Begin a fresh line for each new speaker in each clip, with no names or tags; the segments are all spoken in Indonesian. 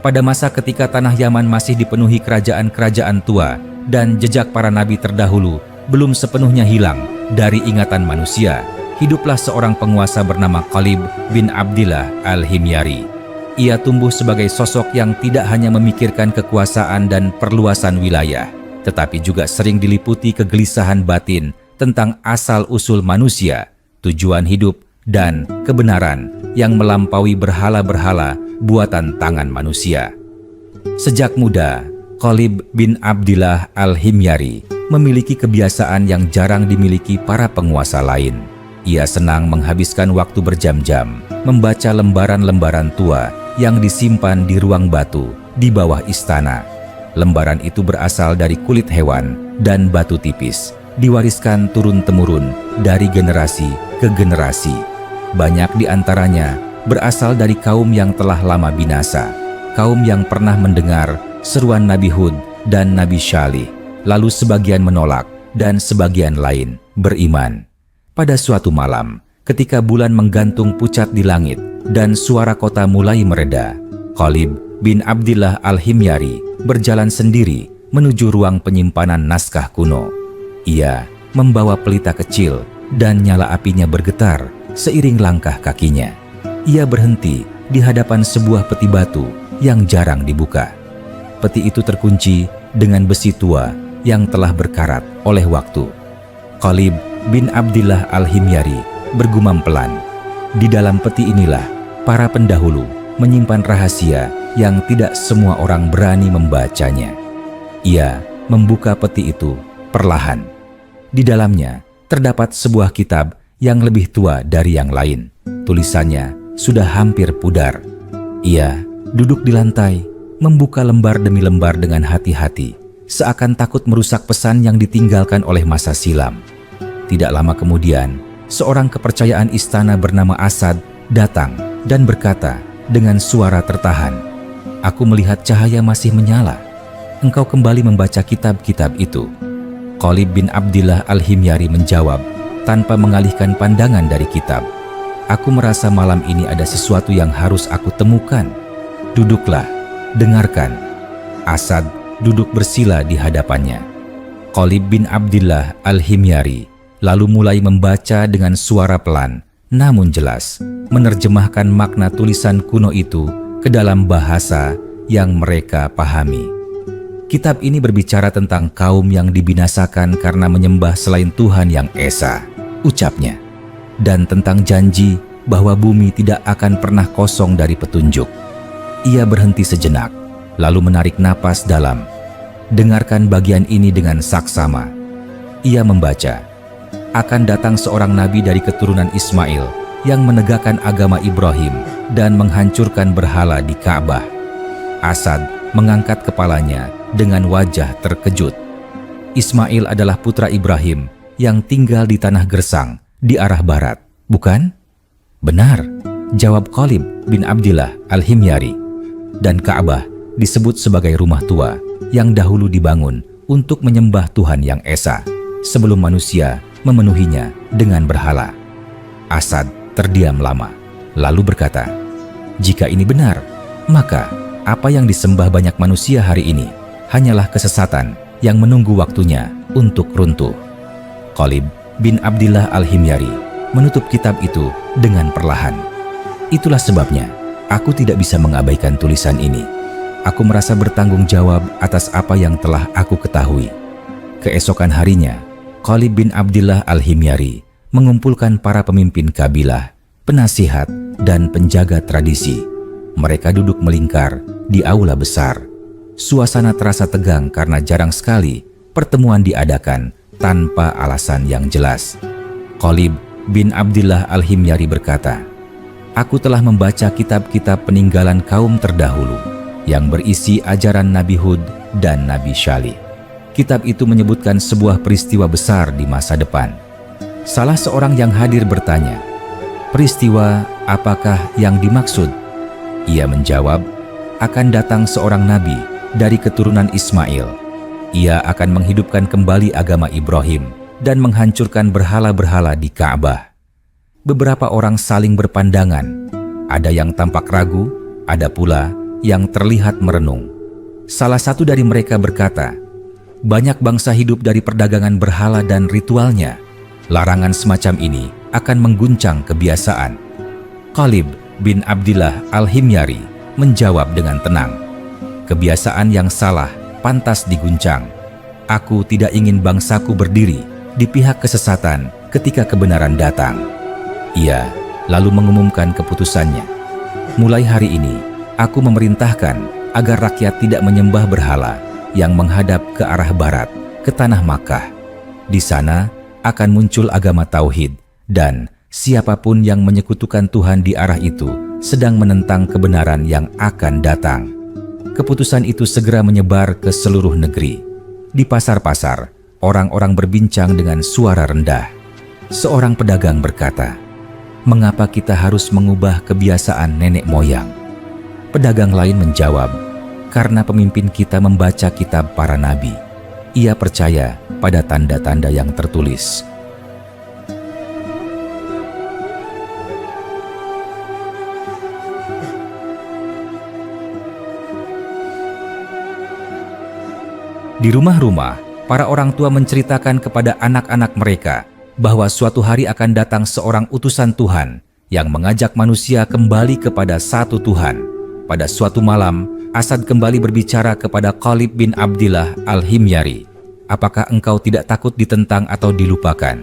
pada masa ketika tanah Yaman masih dipenuhi kerajaan-kerajaan tua dan jejak para nabi terdahulu belum sepenuhnya hilang dari ingatan manusia, hiduplah seorang penguasa bernama Qalib bin Abdillah al-Himyari. Ia tumbuh sebagai sosok yang tidak hanya memikirkan kekuasaan dan perluasan wilayah, tetapi juga sering diliputi kegelisahan batin tentang asal-usul manusia, tujuan hidup, dan kebenaran yang melampaui berhala-berhala buatan tangan manusia. Sejak muda, Qalib bin Abdillah al-Himyari memiliki kebiasaan yang jarang dimiliki para penguasa lain. Ia senang menghabiskan waktu berjam-jam membaca lembaran-lembaran tua yang disimpan di ruang batu di bawah istana. Lembaran itu berasal dari kulit hewan dan batu tipis, diwariskan turun-temurun dari generasi ke generasi. Banyak di antaranya berasal dari kaum yang telah lama binasa, kaum yang pernah mendengar seruan Nabi Hud dan Nabi Syalih, lalu sebagian menolak dan sebagian lain beriman. Pada suatu malam, ketika bulan menggantung pucat di langit dan suara kota mulai mereda, Qalib bin Abdillah al-Himyari berjalan sendiri menuju ruang penyimpanan naskah kuno. Ia membawa pelita kecil dan nyala apinya bergetar seiring langkah kakinya. Ia berhenti di hadapan sebuah peti batu yang jarang dibuka. Peti itu terkunci dengan besi tua yang telah berkarat oleh waktu. Qalib bin Abdillah al-Himyari bergumam pelan. Di dalam peti inilah para pendahulu menyimpan rahasia yang tidak semua orang berani membacanya. Ia membuka peti itu perlahan. Di dalamnya terdapat sebuah kitab yang lebih tua dari yang lain. Tulisannya sudah hampir pudar. Ia duduk di lantai, membuka lembar demi lembar dengan hati-hati, seakan takut merusak pesan yang ditinggalkan oleh masa silam. Tidak lama kemudian, seorang kepercayaan istana bernama Asad datang dan berkata dengan suara tertahan, "Aku melihat cahaya masih menyala. Engkau kembali membaca kitab-kitab itu." Qalib bin Abdillah al-Himyari menjawab tanpa mengalihkan pandangan dari kitab, "Aku merasa malam ini ada sesuatu yang harus aku temukan. Duduklah, dengarkan." Asad duduk bersila di hadapannya. Qalib bin Abdillah al-Himyari lalu mulai membaca dengan suara pelan namun jelas, menerjemahkan makna tulisan kuno itu ke dalam bahasa yang mereka pahami. Kitab ini berbicara tentang kaum yang dibinasakan karena menyembah selain Tuhan yang Esa, ucapnya, dan tentang janji bahwa bumi tidak akan pernah kosong dari petunjuk. Ia berhenti sejenak, lalu menarik napas dalam. Dengarkan bagian ini dengan saksama. Ia membaca, "Akan datang seorang nabi dari keturunan Ismail yang menegakkan agama Ibrahim dan menghancurkan berhala di Ka'bah." Asad mengangkat kepalanya dengan wajah terkejut. Ismail adalah putra Ibrahim yang tinggal di tanah gersang di arah barat, bukan? "Benar," jawab Qalib bin Abdillah al-Himyari. "Dan Ka'bah disebut sebagai rumah tua yang dahulu dibangun untuk menyembah Tuhan yang Esa sebelum manusia memenuhinya dengan berhala." Asad terdiam lama, lalu berkata, "Jika ini benar, maka apa yang disembah banyak manusia hari ini hanyalah kesesatan yang menunggu waktunya untuk runtuh." Qalib bin Abdillah al-Himyari menutup kitab itu dengan perlahan. "Itulah sebabnya aku tidak bisa mengabaikan tulisan ini. Aku merasa bertanggung jawab atas apa yang telah aku ketahui." Keesokan harinya, Qalib bin Abdillah al-Himyari mengumpulkan para pemimpin kabilah, penasihat, dan penjaga tradisi. Mereka duduk melingkar di aula besar. Suasana terasa tegang karena jarang sekali pertemuan diadakan tanpa alasan yang jelas. Qalib bin Abdillah al-Himyari berkata, "Aku telah membaca kitab-kitab peninggalan kaum terdahulu yang berisi ajaran Nabi Hud dan Nabi Syalih. Kitab itu menyebutkan sebuah peristiwa besar di masa depan." Salah seorang yang hadir bertanya, "Peristiwa apakah yang dimaksud?" Ia menjawab, "Akan datang seorang nabi dari keturunan Ismail. Ia akan menghidupkan kembali agama Ibrahim dan menghancurkan berhala-berhala di Ka'bah." Beberapa orang saling berpandangan. Ada yang tampak ragu, ada pula yang terlihat merenung. Salah satu dari mereka berkata, "Banyak bangsa hidup dari perdagangan berhala dan ritualnya. Larangan semacam ini akan mengguncang kebiasaan." Khalid bin Abdillah Al-Himyari menjawab dengan tenang, "Kebiasaan yang salah pantas diguncang. Aku tidak ingin bangsaku berdiri di pihak kesesatan ketika kebenaran datang." Ia lalu mengumumkan keputusannya, "Mulai hari ini, aku memerintahkan agar rakyat tidak menyembah berhala yang menghadap ke arah barat, ke tanah Makkah. Di sana akan muncul agama tauhid, dan siapapun yang menyekutukan Tuhan di arah itu sedang menentang kebenaran yang akan datang." Keputusan itu segera menyebar ke seluruh negeri. Di pasar-pasar, orang-orang berbincang dengan suara rendah. Seorang pedagang berkata, "Mengapa kita harus mengubah kebiasaan nenek moyang?" Pedagang lain menjawab, "Karena pemimpin kita membaca kitab para nabi. Ia percaya pada tanda-tanda yang tertulis." Di rumah-rumah, para orang tua menceritakan kepada anak-anak mereka bahwa suatu hari akan datang seorang utusan Tuhan yang mengajak manusia kembali kepada satu Tuhan. Pada suatu malam, Asad kembali berbicara kepada Khalid bin Abdillah Al-Himyari, "Apakah engkau tidak takut ditentang atau dilupakan?"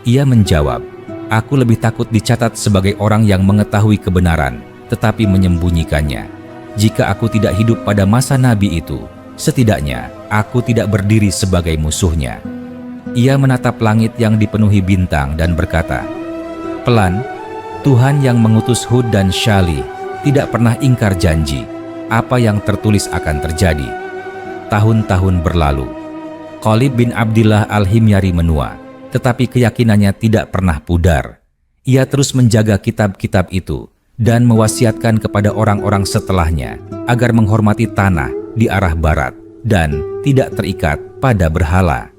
Ia menjawab, "Aku lebih takut dicatat sebagai orang yang mengetahui kebenaran, tetapi menyembunyikannya. Jika aku tidak hidup pada masa Nabi itu, setidaknya aku tidak berdiri sebagai musuhnya." Ia menatap langit yang dipenuhi bintang dan berkata, "Pelan, Tuhan yang mengutus Hud dan Syalih tidak pernah ingkar janji. Apa yang tertulis akan terjadi." Tahun-tahun berlalu. Khalid bin Abdillah Al-Himyari menua, tetapi keyakinannya tidak pernah pudar. Ia terus menjaga kitab-kitab itu dan mewasiatkan kepada orang-orang setelahnya agar menghormati tanah di arah barat dan tidak terikat pada berhala.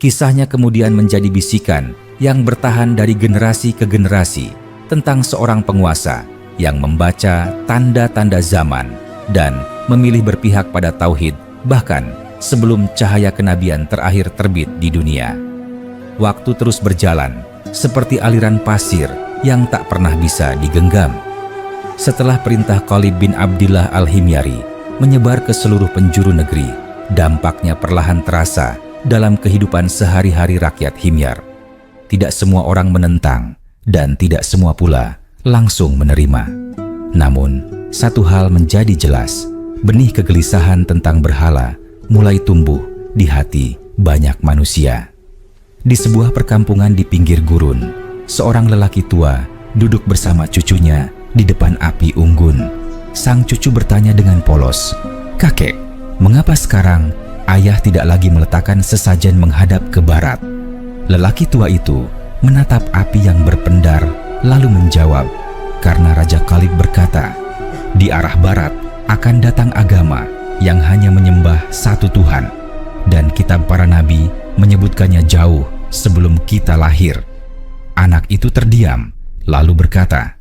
Kisahnya kemudian menjadi bisikan yang bertahan dari generasi ke generasi tentang seorang penguasa yang membaca tanda-tanda zaman dan memilih berpihak pada tauhid bahkan sebelum cahaya kenabian terakhir terbit di dunia. Waktu terus berjalan seperti aliran pasir yang tak pernah bisa digenggam. Setelah perintah Khalid bin Abdillah Al-Himyari menyebar ke seluruh penjuru negeri, dampaknya perlahan terasa dalam kehidupan sehari-hari rakyat Himyar. Tidak semua orang menentang dan tidak semua pula langsung menerima. Namun, satu hal menjadi jelas, benih kegelisahan tentang berhala mulai tumbuh di hati banyak manusia. Di sebuah perkampungan di pinggir gurun, seorang lelaki tua duduk bersama cucunya di depan api unggun. Sang cucu bertanya dengan polos, "Kakek, mengapa sekarang ayah tidak lagi meletakkan sesajen menghadap ke barat?" Lelaki tua itu menatap api yang berpendar lalu menjawab, "Karena Raja Khalid berkata, di arah barat akan datang agama yang hanya menyembah satu Tuhan, dan kitab para nabi menyebutkannya jauh sebelum kita lahir." Anak itu terdiam lalu berkata,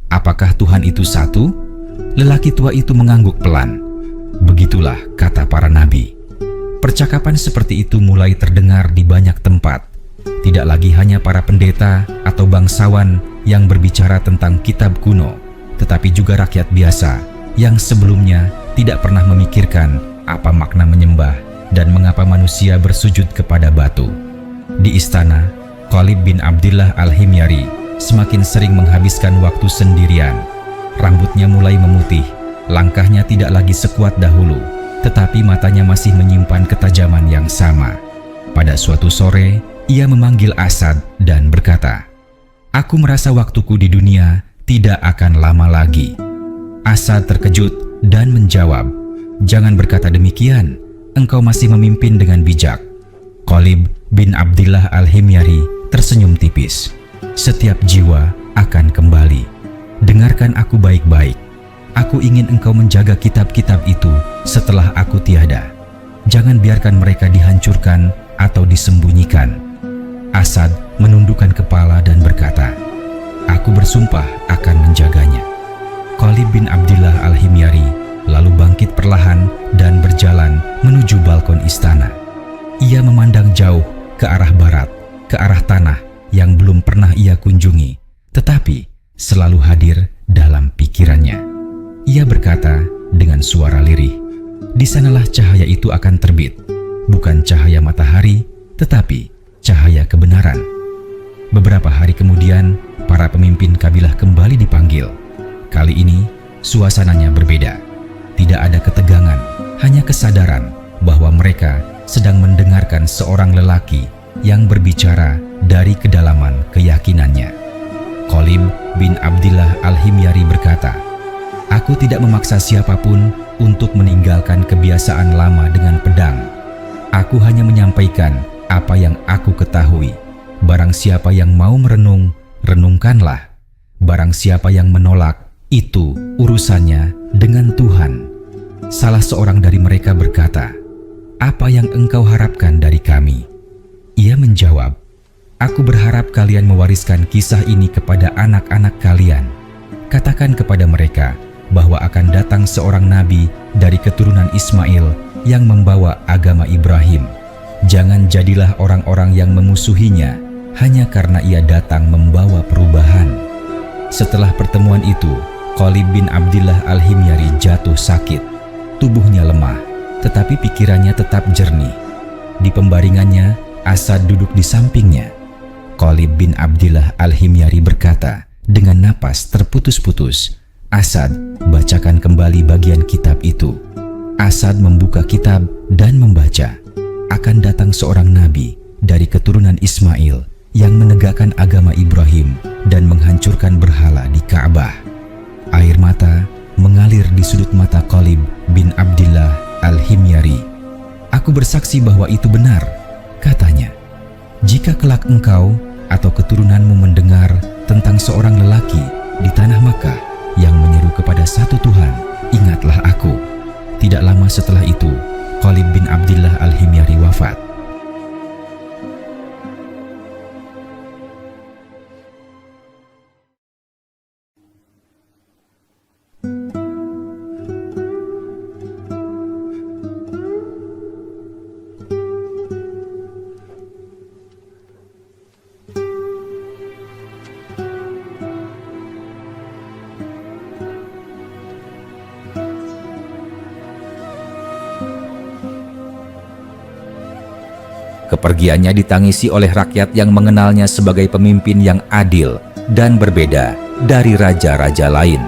"Apakah Tuhan itu satu?" Lelaki tua itu mengangguk pelan. "Begitulah kata para nabi." Percakapan seperti itu mulai terdengar di banyak tempat. Tidak lagi hanya para pendeta atau bangsawan yang berbicara tentang kitab kuno, tetapi juga rakyat biasa yang sebelumnya tidak pernah memikirkan apa makna menyembah dan mengapa manusia bersujud kepada batu. Di istana, Khalid bin Abdillah Al-Himyari semakin sering menghabiskan waktu sendirian. Rambutnya mulai memutih, langkahnya tidak lagi sekuat dahulu, tetapi matanya masih menyimpan ketajaman yang sama. Pada suatu sore, ia memanggil Asad dan berkata, "Aku merasa waktuku di dunia tidak akan lama lagi." Asad terkejut dan menjawab, "Jangan berkata demikian, engkau masih memimpin dengan bijak." Khalid bin Abdillah Al-Himyari tersenyum tipis. "Setiap jiwa akan kembali. Dengarkan aku baik-baik. Aku ingin engkau menjaga kitab-kitab itu setelah aku tiada. Jangan biarkan mereka dihancurkan atau disembunyikan." Asad menundukkan kepala dan berkata, "Aku bersumpah akan menjaganya." Khalid bin Abdillah Al-Himyari lalu bangkit perlahan dan berjalan menuju balkon istana. Ia memandang jauh ke arah barat, ke arah tanah yang belum pernah ia kunjungi, tetapi selalu hadir dalam pikirannya. Ia berkata dengan suara lirih, "Di sanalah cahaya itu akan terbit, bukan cahaya matahari, tetapi cahaya kebenaran." Beberapa hari kemudian, para pemimpin kabilah kembali dipanggil. Kali ini, suasananya berbeda. Tidak ada ketegangan, hanya kesadaran bahwa mereka sedang mendengarkan seorang lelaki yang berbicara dari kedalaman keyakinannya. Khalib bin Abdillah Al-Himyari berkata, "Aku tidak memaksa siapapun untuk meninggalkan kebiasaan lama dengan pedang. Aku hanya menyampaikan apa yang aku ketahui. Barang siapa yang mau merenung, renungkanlah. Barang siapa yang menolak, itu urusannya dengan Tuhan." Salah seorang dari mereka berkata, "Apa yang engkau harapkan dari kami?" Ia menjawab, "Aku berharap kalian mewariskan kisah ini kepada anak-anak kalian. Katakan kepada mereka bahwa akan datang seorang nabi dari keturunan Ismail yang membawa agama Ibrahim. Jangan jadilah orang-orang yang memusuhinya hanya karena ia datang membawa perubahan." Setelah pertemuan itu, Khalib bin Abdillah Al-Himyari jatuh sakit. Tubuhnya lemah, tetapi pikirannya tetap jernih. Di pembaringannya, Asad duduk di sampingnya. Khalib bin Abdillah Al-Himyari berkata dengan napas terputus-putus, "Asad, bacakan kembali bagian kitab itu." Asad membuka kitab dan membaca, "Akan datang seorang nabi dari keturunan Ismail yang menegakkan agama Ibrahim dan menghancurkan berhala di Ka'bah." Air mata mengalir di sudut mata Khalib bin Abdillah Al-Himyari. "Aku bersaksi bahwa itu benar," katanya. "Jika kelak engkau atau keturunanmu mendengar tentang seorang lelaki di tanah Makkah yang menyeru kepada satu Tuhan, ingatlah aku." Tidak lama setelah itu, Khalib bin Abdillah Al-Himyari wafat. Kepergiannya ditangisi oleh rakyat yang mengenalnya sebagai pemimpin yang adil dan berbeda dari raja-raja lain.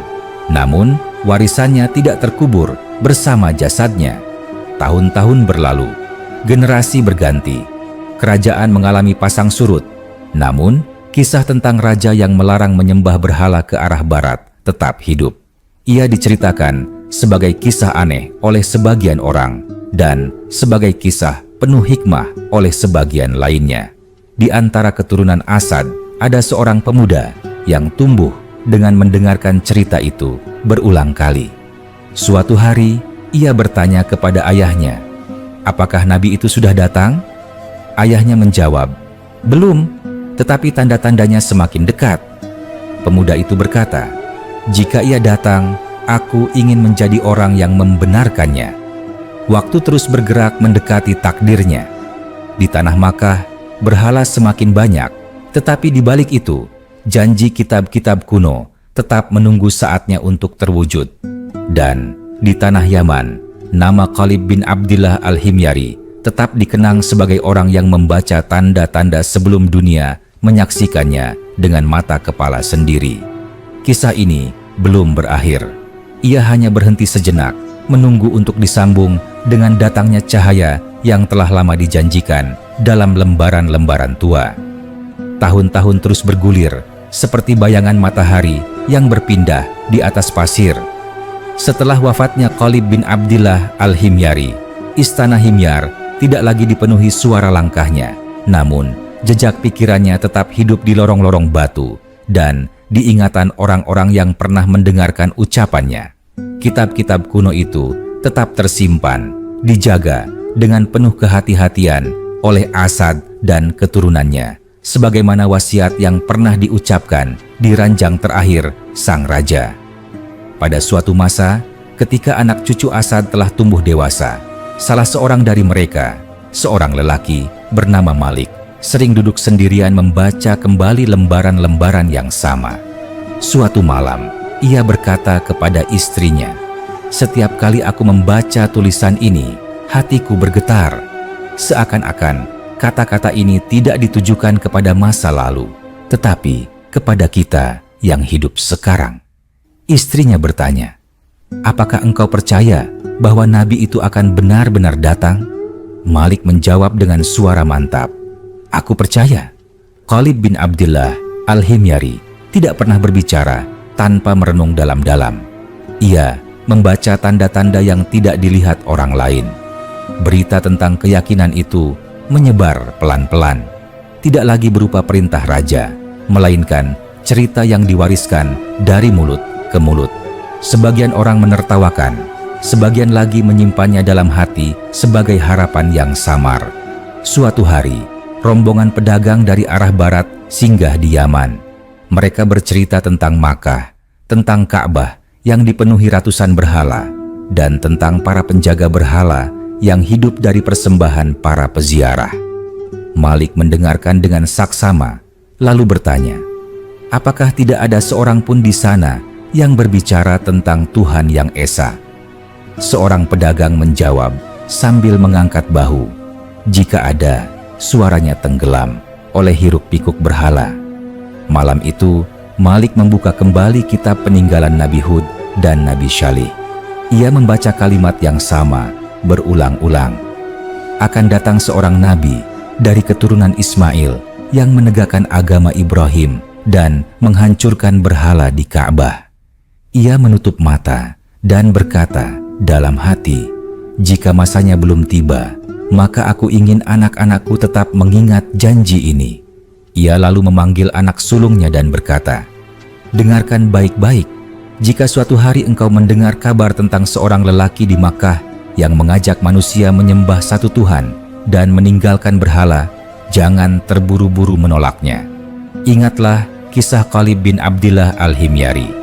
Namun, warisannya tidak terkubur bersama jasadnya. Tahun-tahun berlalu, generasi berganti, kerajaan mengalami pasang surut. Namun, kisah tentang raja yang melarang menyembah berhala ke arah barat tetap hidup. Ia diceritakan sebagai kisah aneh oleh sebagian orang dan sebagai kisah penuh hikmah oleh sebagian lainnya. Di antara keturunan Asad, ada seorang pemuda yang tumbuh dengan mendengarkan cerita itu berulang kali. Suatu hari, ia bertanya kepada ayahnya, "Apakah nabi itu sudah datang?" Ayahnya menjawab, "Belum, tetapi tanda-tandanya semakin dekat." Pemuda itu berkata, "Jika ia datang, aku ingin menjadi orang yang membenarkannya." Waktu terus bergerak mendekati takdirnya. Di tanah Makkah, berhala semakin banyak, tetapi di balik itu, janji kitab-kitab kuno tetap menunggu saatnya untuk terwujud. Dan di tanah Yaman, nama Khalib bin Abdillah Al-Himyari tetap dikenang sebagai orang yang membaca tanda-tanda sebelum dunia menyaksikannya dengan mata kepala sendiri. Kisah ini belum berakhir. Ia hanya berhenti sejenak, menunggu untuk disambung dengan datangnya cahaya yang telah lama dijanjikan dalam lembaran-lembaran tua. Tahun-tahun terus bergulir seperti bayangan matahari yang berpindah di atas pasir. Setelah wafatnya Khalib bin Abdillah Al-Himyari, istana Himyar tidak lagi dipenuhi suara langkahnya, namun jejak pikirannya tetap hidup di lorong-lorong batu dan diingatan orang-orang yang pernah mendengarkan ucapannya. Kitab-kitab kuno itu tetap tersimpan, dijaga dengan penuh kehati-hatian oleh Asad dan keturunannya, sebagaimana wasiat yang pernah diucapkan di ranjang terakhir sang raja. Pada suatu masa, Ketika anak cucu Asad telah tumbuh dewasa, salah seorang dari mereka, seorang lelaki bernama Malik, sering duduk sendirian membaca kembali lembaran-lembaran yang sama. Suatu malam, ia berkata kepada istrinya, "Setiap kali aku membaca tulisan ini, hatiku bergetar. Seakan-akan kata-kata ini tidak ditujukan kepada masa lalu, tetapi kepada kita yang hidup sekarang." Istrinya bertanya, "Apakah engkau percaya bahwa Nabi itu akan benar-benar datang?" Malik menjawab dengan suara mantap, "Aku percaya." Khalid bin Abdillah Al-Himyari tidak pernah berbicara tanpa merenung dalam-dalam. Ia membaca tanda-tanda yang tidak dilihat orang lain. Berita tentang keyakinan itu menyebar pelan-pelan, tidak lagi berupa perintah raja, melainkan cerita yang diwariskan dari mulut ke mulut. Sebagian orang menertawakan, sebagian lagi menyimpannya dalam hati sebagai harapan yang samar. Suatu hari, rombongan pedagang dari arah barat singgah di Yaman. Mereka bercerita tentang Makkah, tentang Ka'bah yang dipenuhi ratusan berhala, dan tentang para penjaga berhala yang hidup dari persembahan para peziarah. Malik mendengarkan dengan saksama, lalu bertanya, "Apakah tidak ada seorang pun di sana yang berbicara tentang Tuhan yang Esa?" Seorang pedagang menjawab sambil mengangkat bahu, "Jika ada, suaranya tenggelam oleh hiruk-pikuk berhala." Malam itu, Malik membuka kembali kitab peninggalan Nabi Hud dan Nabi Syalih. Ia membaca kalimat yang sama berulang-ulang. Akan datang seorang nabi dari keturunan Ismail yang menegakkan agama Ibrahim dan menghancurkan berhala di Ka'bah. Ia menutup mata dan berkata dalam hati, "Jika masanya belum tiba, maka aku ingin anak-anakku tetap mengingat janji ini." Ia lalu memanggil anak sulungnya dan berkata, "Dengarkan baik-baik, jika suatu hari engkau mendengar kabar tentang seorang lelaki di Makkah yang mengajak manusia menyembah satu Tuhan dan meninggalkan berhala, jangan terburu-buru menolaknya." Ingatlah kisah Khalid bin Abdillah Al-Himyari.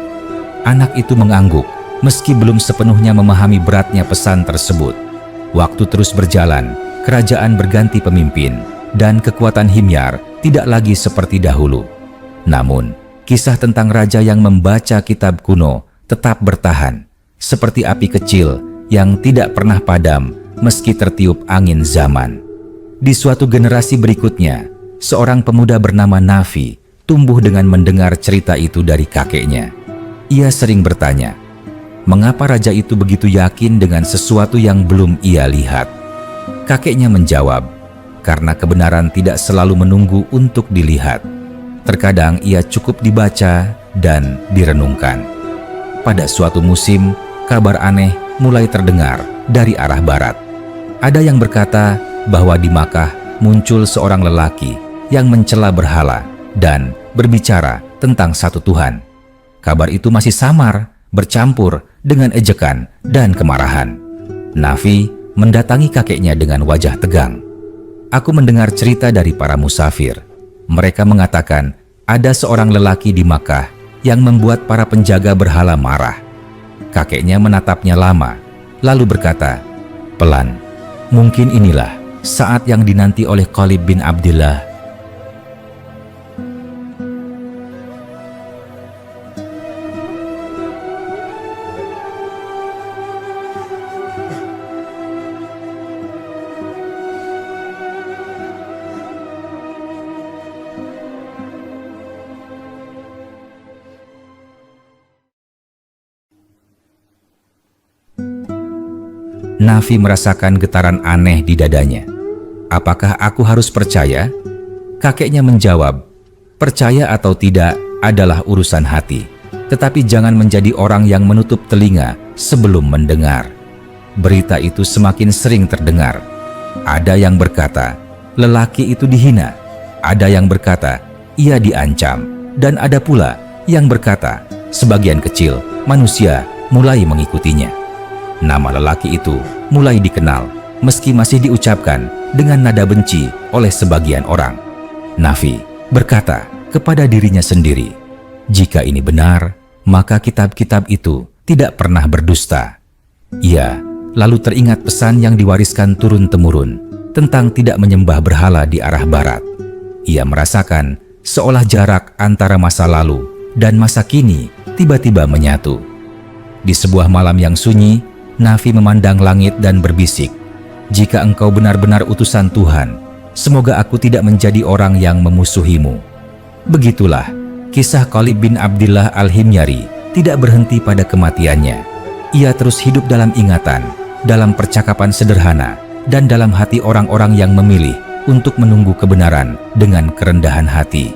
Anak itu mengangguk meski belum sepenuhnya memahami beratnya pesan tersebut. Waktu terus berjalan, kerajaan berganti pemimpin, dan kekuatan Himyar tidak lagi seperti dahulu. Namun, kisah tentang raja yang membaca kitab kuno tetap bertahan, seperti api kecil yang tidak pernah padam meski tertiup angin zaman. Di suatu generasi berikutnya, seorang pemuda bernama Nafi tumbuh dengan mendengar cerita itu dari kakeknya. Ia sering bertanya, mengapa raja itu begitu yakin dengan sesuatu yang belum ia lihat? Kakeknya menjawab, karena kebenaran tidak selalu menunggu untuk dilihat. Terkadang ia cukup dibaca dan direnungkan. Pada suatu musim, kabar aneh mulai terdengar dari arah barat. Ada yang berkata bahwa di Makkah muncul seorang lelaki yang mencela berhala dan berbicara tentang satu Tuhan. Kabar itu masih samar, bercampur dengan ejekan dan kemarahan. Nafi mendatangi kakeknya dengan wajah tegang. "Aku mendengar cerita dari para musafir. Mereka mengatakan ada seorang lelaki di Makkah yang membuat para penjaga berhala marah." Kakeknya menatapnya lama, lalu berkata, "Pelan, mungkin inilah saat yang dinanti oleh Khalid bin Abdillah." Nafi merasakan getaran aneh di dadanya. "Apakah aku harus percaya?" Kakeknya menjawab, "Percaya atau tidak adalah urusan hati, tetapi jangan menjadi orang yang menutup telinga sebelum mendengar." Berita itu semakin sering terdengar. Ada yang berkata, lelaki itu dihina. Ada yang berkata, ia diancam. Dan ada pula yang berkata, sebagian kecil manusia mulai mengikutinya. Nama lelaki itu mulai dikenal, meski masih diucapkan dengan nada benci oleh sebagian orang. Nafi berkata kepada dirinya sendiri, "Jika ini benar, maka kitab-kitab itu tidak pernah berdusta, Ia lalu teringat pesan yang diwariskan turun-temurun tentang tidak menyembah berhala di arah barat. Ia merasakan seolah jarak antara masa lalu dan masa kini tiba-tiba menyatu. Di sebuah malam yang sunyi, Nafi memandang langit dan berbisik, "Jika engkau benar-benar utusan Tuhan, semoga aku tidak menjadi orang yang memusuhimu." Begitulah kisah Khalid bin Abdillah Al-Himyari tidak berhenti pada kematiannya. Ia terus hidup dalam ingatan, dalam percakapan sederhana, dan dalam hati orang-orang yang memilih untuk menunggu kebenaran dengan kerendahan hati.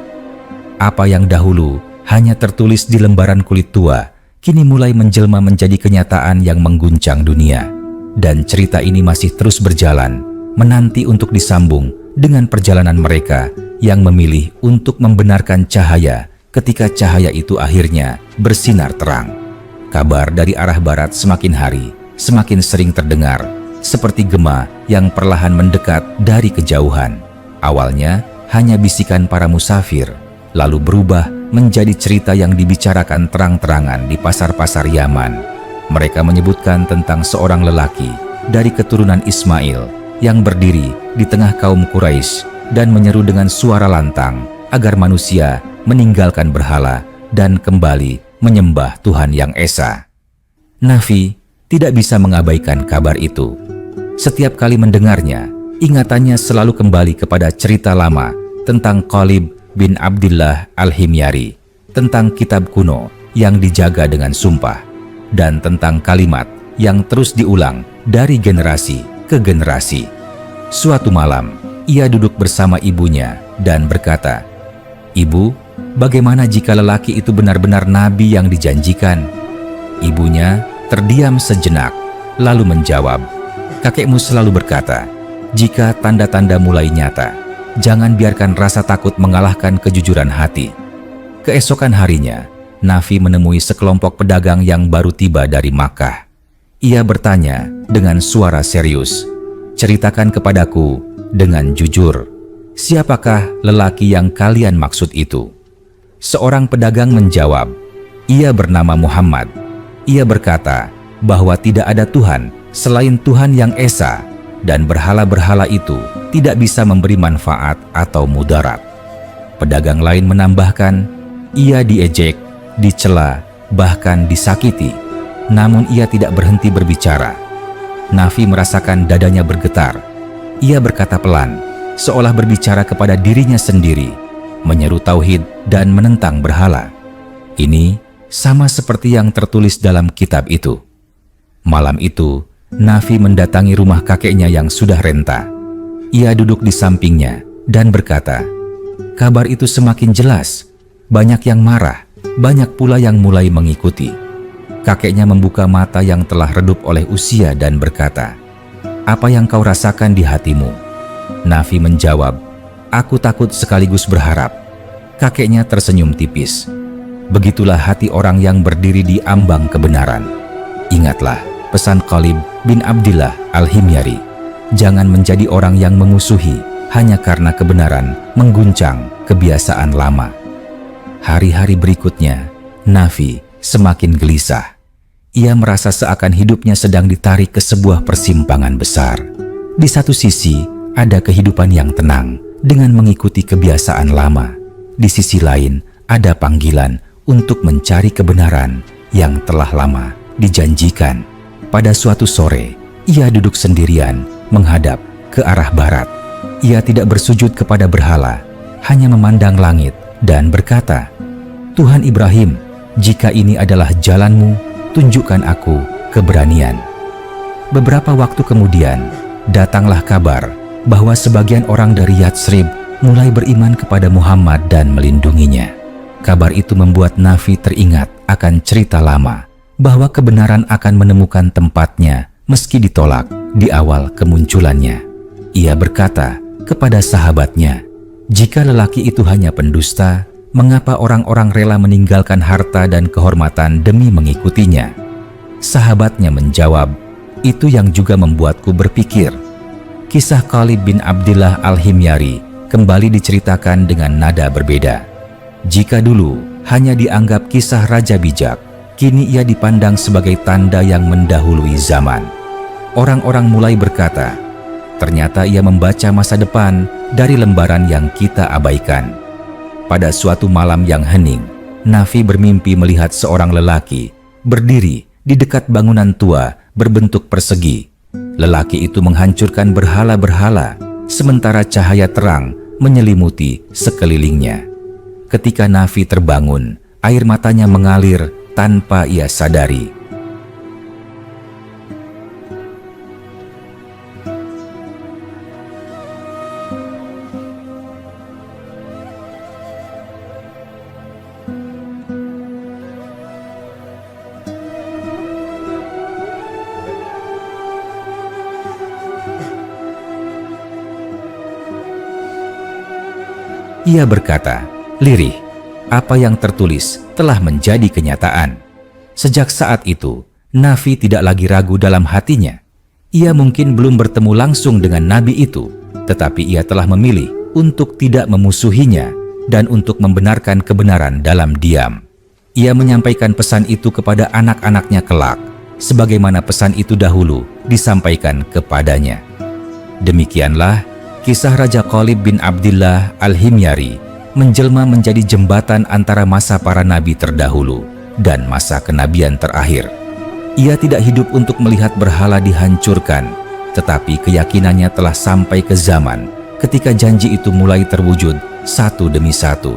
Apa yang dahulu hanya tertulis di lembaran kulit tua, kini mulai menjelma menjadi kenyataan yang mengguncang dunia. Dan cerita ini masih terus berjalan, menanti untuk disambung dengan perjalanan mereka yang memilih untuk membenarkan cahaya ketika cahaya itu akhirnya bersinar terang. Kabar dari arah barat semakin hari semakin sering terdengar, seperti gema yang perlahan mendekat dari kejauhan. Awalnya hanya bisikan para musafir, lalu berubah menjadi cerita yang dibicarakan terang-terangan di pasar-pasar Yaman. Mereka menyebutkan tentang seorang lelaki dari keturunan Ismail yang berdiri di tengah kaum Quraisy dan menyeru dengan suara lantang agar manusia meninggalkan berhala dan kembali menyembah Tuhan yang Esa. Nafi tidak bisa mengabaikan kabar itu. Setiap kali mendengarnya, ingatannya selalu kembali kepada cerita lama tentang Khalid bin Abdillah Al-Himyari, tentang kitab kuno yang dijaga dengan sumpah, dan tentang kalimat yang terus diulang dari generasi ke generasi. Suatu malam, ia duduk bersama ibunya dan berkata, "Ibu, bagaimana jika lelaki itu benar-benar nabi yang dijanjikan?" Ibunya terdiam sejenak, lalu menjawab, "Kakekmu selalu berkata, jika tanda-tanda mulai nyata, jangan biarkan rasa takut mengalahkan kejujuran hati." Keesokan harinya, Nafi menemui sekelompok pedagang yang baru tiba dari Makkah. Ia bertanya dengan suara serius, "Ceritakan kepadaku dengan jujur, siapakah lelaki yang kalian maksud itu?" Seorang pedagang menjawab, "Ia bernama Muhammad. Ia berkata bahwa tidak ada Tuhan selain Tuhan yang Esa, dan berhala-berhala itu tidak bisa memberi manfaat atau mudarat." Pedagang lain menambahkan, "Ia diejek, dicela, bahkan disakiti." Namun ia tidak berhenti berbicara. Nafi merasakan dadanya bergetar. Ia berkata pelan, seolah berbicara kepada dirinya sendiri, menyeru tauhid dan menentang berhala. Ini sama seperti yang tertulis dalam kitab itu. Malam itu, Nafi mendatangi rumah kakeknya yang sudah renta. Ia duduk di sampingnya dan berkata, "Kabar itu semakin jelas. Banyak yang marah, banyak pula yang mulai mengikuti." Kakeknya membuka mata yang telah redup oleh usia dan berkata, "Apa yang kau rasakan di hatimu?" Nafi menjawab, "Aku takut sekaligus berharap." Kakeknya tersenyum tipis. Begitulah hati orang yang berdiri di ambang kebenaran. Ingatlah pesan Khalid bin Abdillah Al-Himyari, jangan menjadi orang yang memusuhi hanya karena kebenaran mengguncang kebiasaan lama. Hari-hari berikutnya, Nafi semakin gelisah. Ia merasa seakan hidupnya sedang ditarik ke sebuah persimpangan besar. Di satu sisi, ada kehidupan yang tenang dengan mengikuti kebiasaan lama. Di sisi lain, ada panggilan untuk mencari kebenaran yang telah lama dijanjikan. Pada suatu sore, ia duduk sendirian menghadap ke arah barat. Ia tidak bersujud kepada berhala, hanya memandang langit dan berkata, "Tuhan Ibrahim, jika ini adalah jalanmu, tunjukkan aku keberanian." Beberapa waktu kemudian, datanglah kabar bahwa sebagian orang dari Yatsrib mulai beriman kepada Muhammad dan melindunginya. Kabar itu membuat Nafi teringat akan cerita lama, bahwa kebenaran akan menemukan tempatnya meski ditolak di awal kemunculannya. Ia berkata kepada sahabatnya, "Jika lelaki itu hanya pendusta, mengapa orang-orang rela meninggalkan harta dan kehormatan demi mengikutinya?" Sahabatnya menjawab, "Itu yang juga membuatku berpikir." Kisah Khalid bin Abdillah Al-Himyari kembali diceritakan dengan nada berbeda. Jika dulu hanya dianggap kisah raja bijak, kini ia dipandang sebagai tanda yang mendahului zaman. Orang-orang mulai berkata, ternyata ia membaca masa depan dari lembaran yang kita abaikan. Pada suatu malam yang hening, Nafi bermimpi melihat seorang lelaki berdiri di dekat bangunan tua berbentuk persegi. Lelaki itu menghancurkan berhala-berhala, sementara cahaya terang menyelimuti sekelilingnya. Ketika Nafi terbangun, air matanya mengalir tanpa ia sadari. Ia berkata, "Lirih, apa yang tertulis telah menjadi kenyataan." Sejak saat itu, Nafi tidak lagi ragu dalam hatinya. Ia mungkin belum bertemu langsung dengan nabi itu, tetapi ia telah memilih untuk tidak memusuhinya dan untuk membenarkan kebenaran dalam diam. Ia menyampaikan pesan itu kepada anak-anaknya kelak, sebagaimana pesan itu dahulu disampaikan kepadanya. Demikianlah kisah Raja Khalid bin Abdillah Al-Himyari menjelma menjadi jembatan antara masa para nabi terdahulu dan masa kenabian terakhir. Ia tidak hidup untuk melihat berhala dihancurkan, tetapi keyakinannya telah sampai ke zaman ketika janji itu mulai terwujud satu demi satu.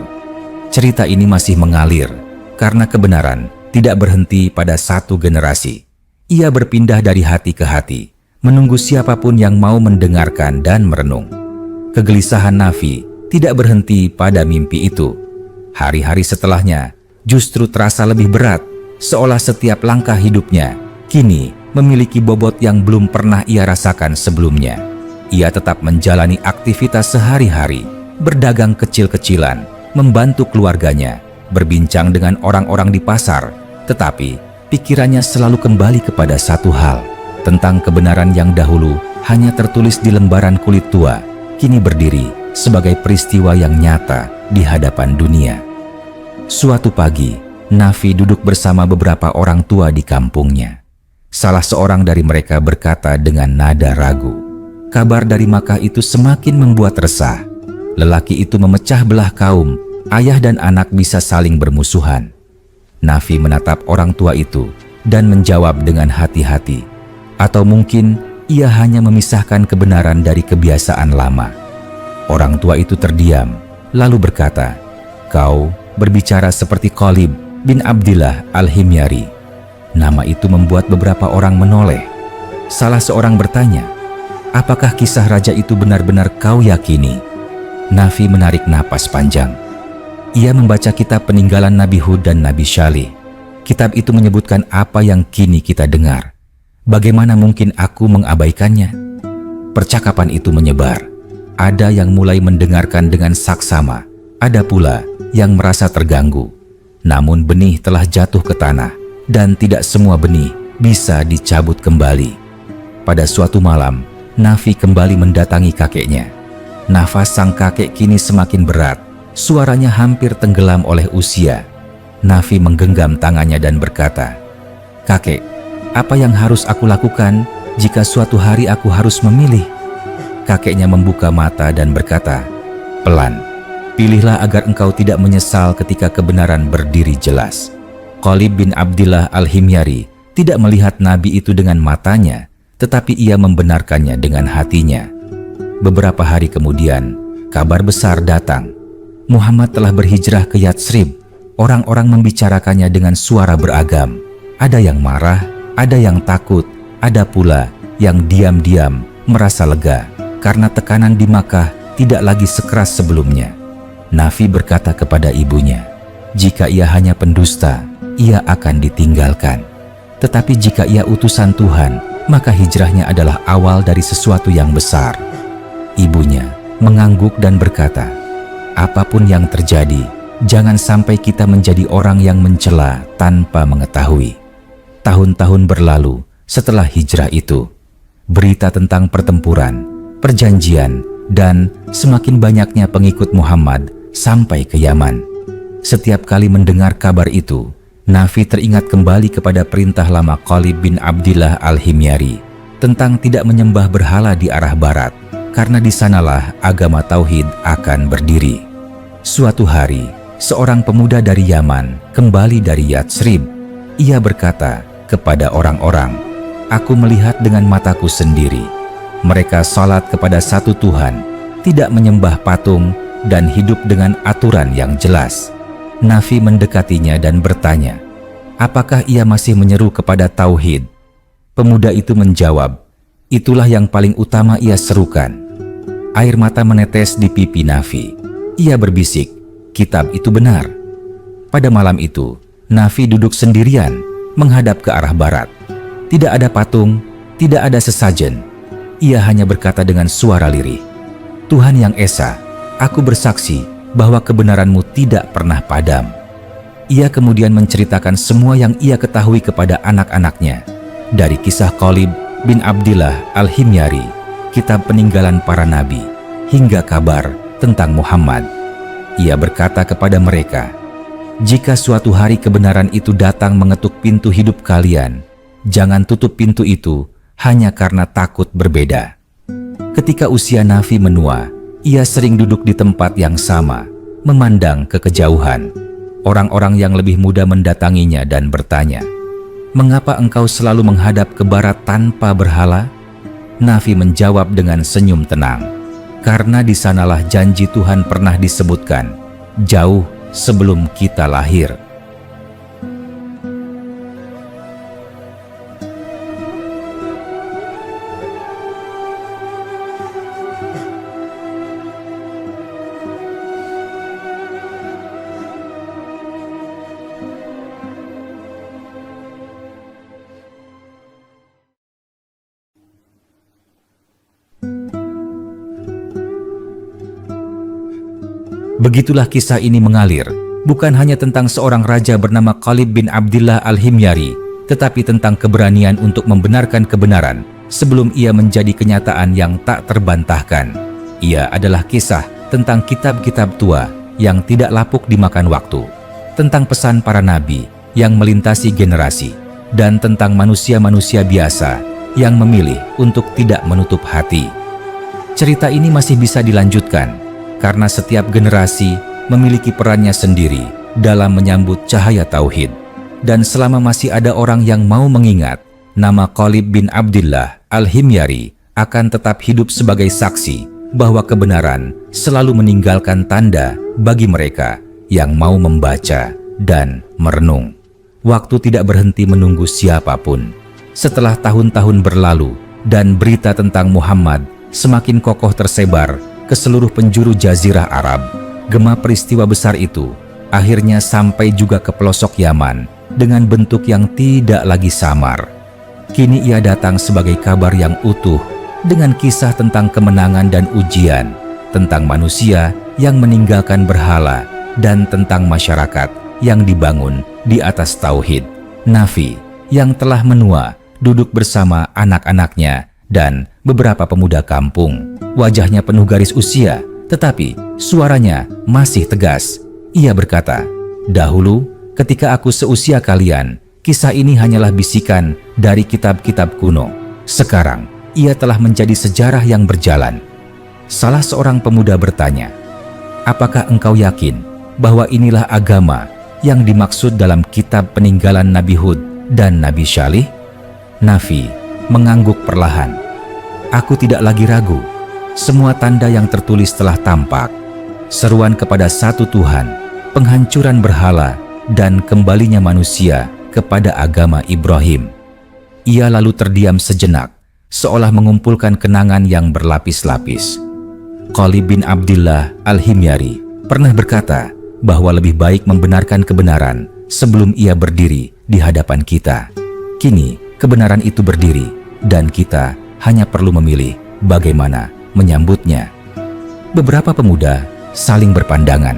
Cerita ini masih mengalir karena kebenaran tidak berhenti pada satu generasi. Ia berpindah dari hati ke hati, menunggu siapapun yang mau mendengarkan dan merenung. Kegelisahan Nafi tidak berhenti pada mimpi itu. Hari-hari setelahnya justru terasa lebih berat, seolah setiap langkah hidupnya kini memiliki bobot yang belum pernah ia rasakan sebelumnya. Ia tetap menjalani aktivitas sehari-hari, berdagang kecil-kecilan, membantu keluarganya, berbincang dengan orang-orang di pasar, tetapi pikirannya selalu kembali kepada satu hal, tentang kebenaran yang dahulu hanya tertulis di lembaran kulit tua, kini berdiri sebagai peristiwa yang nyata di hadapan dunia. Suatu pagi, Nafi duduk bersama beberapa orang tua di kampungnya. Salah seorang dari mereka berkata dengan nada ragu, kabar dari Makkah itu semakin membuat resah. Lelaki itu memecah belah kaum, ayah dan anak bisa saling bermusuhan. Nafi menatap orang tua itu dan menjawab dengan hati-hati, atau mungkin ia hanya memisahkan kebenaran dari kebiasaan lama. Orang tua itu terdiam, lalu berkata, "Kau berbicara seperti Khalid bin Abdillah Al-Himyari." Nama itu membuat beberapa orang menoleh. Salah seorang bertanya, "Apakah kisah raja itu benar-benar kau yakini?" Nafi menarik napas panjang. Ia membaca kitab peninggalan Nabi Hud dan Nabi Syalih. Kitab itu menyebutkan apa yang kini kita dengar. Bagaimana mungkin aku mengabaikannya? Percakapan itu menyebar. Ada yang mulai mendengarkan dengan saksama, ada pula yang merasa terganggu. Namun benih telah jatuh ke tanah, dan tidak semua benih bisa dicabut kembali. Pada suatu malam, Nafi kembali mendatangi kakeknya. Nafas sang kakek kini semakin berat, suaranya hampir tenggelam oleh usia. Nafi menggenggam tangannya dan berkata, "Kakek, apa yang harus aku lakukan jika suatu hari aku harus memilih?" Kakeknya membuka mata dan berkata, "Pelan, pilihlah agar engkau tidak menyesal ketika kebenaran berdiri jelas." Khalid bin Abdillah Al-Himyari tidak melihat nabi itu dengan matanya, tetapi ia membenarkannya dengan hatinya. Beberapa hari kemudian, kabar besar datang. Muhammad telah berhijrah ke Yatsrib. Orang-orang membicarakannya dengan suara beragam. Ada yang marah, ada yang takut, ada pula yang diam-diam merasa lega karena tekanan di Makkah tidak lagi sekeras sebelumnya. Nafi berkata kepada ibunya, jika ia hanya pendusta, ia akan ditinggalkan. Tetapi jika ia utusan Tuhan, maka hijrahnya adalah awal dari sesuatu yang besar. Ibunya mengangguk dan berkata, apapun yang terjadi, jangan sampai kita menjadi orang yang mencela tanpa mengetahui. Tahun-tahun berlalu setelah hijrah itu, berita tentang pertempuran, perjanjian, dan semakin banyaknya pengikut Muhammad sampai ke Yaman. Setiap kali mendengar kabar itu, Nafi teringat kembali kepada perintah lama Khalid bin Abdillah Al-Himyari tentang tidak menyembah berhala di arah barat, karena di sanalah agama Tauhid akan berdiri. Suatu hari, seorang pemuda dari Yaman kembali dari Yatsrib. Ia berkata kepada orang-orang, "Aku melihat dengan mataku sendiri. Mereka salat kepada satu Tuhan, tidak menyembah patung, dan hidup dengan aturan yang jelas." Nafi mendekatinya dan bertanya, "Apakah ia masih menyeru kepada Tauhid?" Pemuda itu menjawab, "Itulah yang paling utama ia serukan." Air mata menetes di pipi Nafi. Ia berbisik, "Kitab itu benar." Pada malam itu, Nafi duduk sendirian menghadap ke arah barat. Tidak ada patung, tidak ada sesajen. Ia hanya berkata dengan suara lirih, "Tuhan yang Esa, aku bersaksi bahwa kebenaranmu tidak pernah padam." Ia kemudian menceritakan semua yang ia ketahui kepada anak-anaknya, dari kisah Khalid bin Abdillah Al-Himyari, kitab peninggalan para nabi, hingga kabar tentang Muhammad. Ia berkata kepada mereka, "Jika suatu hari kebenaran itu datang mengetuk pintu hidup kalian, jangan tutup pintu itu hanya karena takut berbeda." Ketika usia Nafi menua, ia sering duduk di tempat yang sama, memandang ke kejauhan. Orang-orang yang lebih muda mendatanginya dan bertanya, "Mengapa engkau selalu menghadap ke barat tanpa berhala?" Nafi menjawab dengan senyum tenang, "Karena di sanalah janji Tuhan pernah disebutkan, jauh sebelum kita lahir." Begitulah kisah ini mengalir, bukan hanya tentang seorang raja bernama Khalid bin Abdillah Al-Himyari, tetapi tentang keberanian untuk membenarkan kebenaran sebelum ia menjadi kenyataan yang tak terbantahkan. Ia adalah kisah tentang kitab-kitab tua yang tidak lapuk dimakan waktu, tentang pesan para nabi yang melintasi generasi, dan tentang manusia-manusia biasa yang memilih untuk tidak menutup hati. Cerita ini masih bisa dilanjutkan, karena setiap generasi memiliki perannya sendiri dalam menyambut cahaya Tauhid. Dan selama masih ada orang yang mau mengingat, nama Khalid bin Abdillah Al-Himyari akan tetap hidup sebagai saksi bahwa kebenaran selalu meninggalkan tanda bagi mereka yang mau membaca dan merenung. Waktu tidak berhenti menunggu siapapun. Setelah tahun-tahun berlalu dan berita tentang Muhammad semakin kokoh tersebar ke seluruh penjuru Jazirah Arab, gema peristiwa besar itu akhirnya sampai juga ke pelosok Yaman dengan bentuk yang tidak lagi samar. Kini ia datang sebagai kabar yang utuh dengan kisah tentang kemenangan dan ujian, tentang manusia yang meninggalkan berhala, dan tentang masyarakat yang dibangun di atas Tauhid. Nafi yang telah menua duduk bersama anak-anaknya dan beberapa pemuda kampung. Wajahnya penuh garis usia, tetapi suaranya masih tegas. Ia berkata, "Dahulu, ketika aku seusia kalian, kisah ini hanyalah bisikan dari kitab-kitab kuno. Sekarang, ia telah menjadi sejarah yang berjalan." Salah seorang pemuda bertanya, "Apakah engkau yakin bahwa inilah agama yang dimaksud dalam kitab peninggalan Nabi Hud dan Nabi Syalih?" Nafi mengangguk perlahan. "Aku tidak lagi ragu. Semua tanda yang tertulis telah tampak. Seruan kepada satu Tuhan, penghancuran berhala, dan kembalinya manusia kepada agama Ibrahim." Ia lalu terdiam sejenak, seolah mengumpulkan kenangan yang berlapis-lapis. Khalid bin Abdillah Al-Himyari pernah berkata bahwa lebih baik membenarkan kebenaran sebelum ia berdiri di hadapan kita. Kini kebenaran itu berdiri, dan kita hanya perlu memilih bagaimana menyambutnya. Beberapa pemuda saling berpandangan.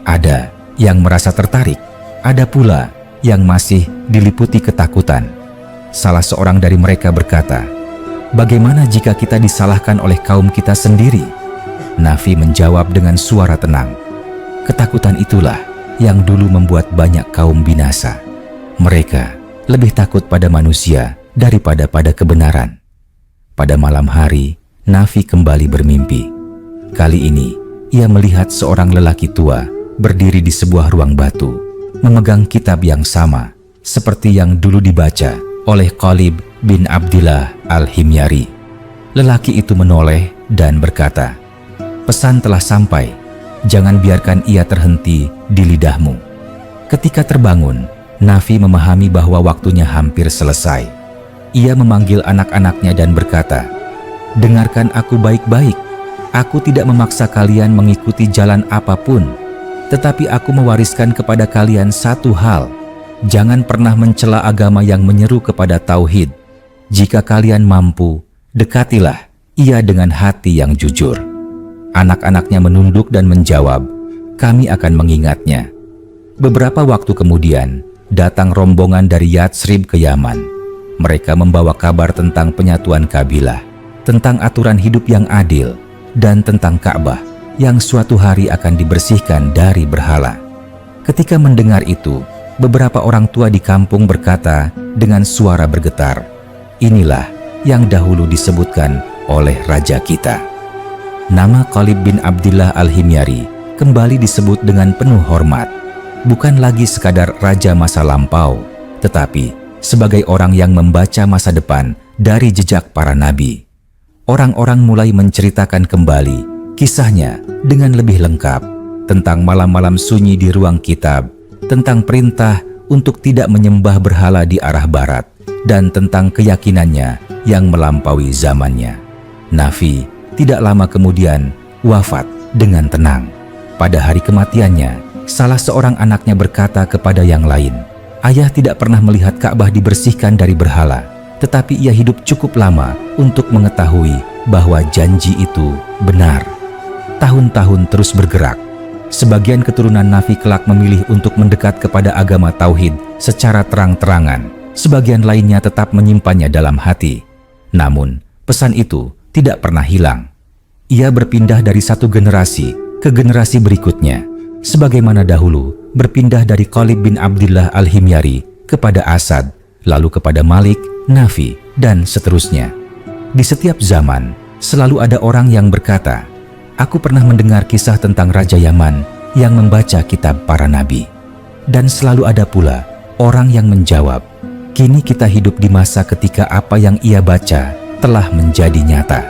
Ada yang merasa tertarik, ada pula yang masih diliputi ketakutan. Salah seorang dari mereka berkata, "Bagaimana jika kita disalahkan oleh kaum kita sendiri?" Nafi menjawab dengan suara tenang, "Ketakutan itulah yang dulu membuat banyak kaum binasa. Mereka lebih takut pada manusia daripada pada kebenaran. Pada malam hari, Nafi kembali bermimpi. Kali ini, ia melihat seorang lelaki tua berdiri di sebuah ruang batu, memegang kitab yang sama seperti yang dulu dibaca oleh Qalib bin Abdillah Al-Himyari. Lelaki itu menoleh dan berkata, "Pesan telah sampai, jangan biarkan ia terhenti di lidahmu." Ketika terbangun, Nafi memahami bahwa waktunya hampir selesai. Ia memanggil anak-anaknya dan berkata, "Dengarkan aku baik-baik. Aku tidak memaksa kalian mengikuti jalan apapun, tetapi aku mewariskan kepada kalian satu hal. Jangan pernah mencela agama yang menyeru kepada tauhid. Jika kalian mampu, dekatilah ia dengan hati yang jujur." Anak-anaknya menunduk dan menjawab, "Kami akan mengingatnya." Beberapa waktu kemudian, datang rombongan dari Yatsrib ke Yaman. Mereka membawa kabar tentang penyatuan kabilah, tentang aturan hidup yang adil, dan tentang Ka'bah yang suatu hari akan dibersihkan dari berhala. Ketika mendengar itu, beberapa orang tua di kampung berkata dengan suara bergetar, "Inilah yang dahulu disebutkan oleh raja kita." Nama Qalib bin Abdillah Al-Himyari kembali disebut dengan penuh hormat, bukan lagi sekadar raja masa lampau, tetapi sebagai orang yang membaca masa depan dari jejak para nabi. Orang-orang mulai menceritakan kembali kisahnya dengan lebih lengkap tentang malam-malam sunyi di ruang kitab, tentang perintah untuk tidak menyembah berhala di arah barat, dan tentang keyakinannya yang melampaui zamannya. Nafi tidak lama kemudian wafat dengan tenang. Pada hari kematiannya, salah seorang anaknya berkata kepada yang lain, "Ayah tidak pernah melihat Ka'bah dibersihkan dari berhala, tetapi ia hidup cukup lama untuk mengetahui bahwa janji itu benar." Tahun-tahun terus bergerak. Sebagian keturunan Nafi kelak memilih untuk mendekat kepada agama tauhid secara terang-terangan. Sebagian lainnya tetap menyimpannya dalam hati. Namun, pesan itu tidak pernah hilang. Ia berpindah dari satu generasi ke generasi berikutnya, sebagaimana dahulu berpindah dari Qalib bin Abdillah Al-Himyari kepada Asad, lalu kepada Malik, Nafi, dan seterusnya. Di setiap zaman, selalu ada orang yang berkata, "Aku pernah mendengar kisah tentang Raja Yaman yang membaca kitab para nabi." Dan selalu ada pula orang yang menjawab, "Kini kita hidup di masa ketika apa yang ia baca telah menjadi nyata."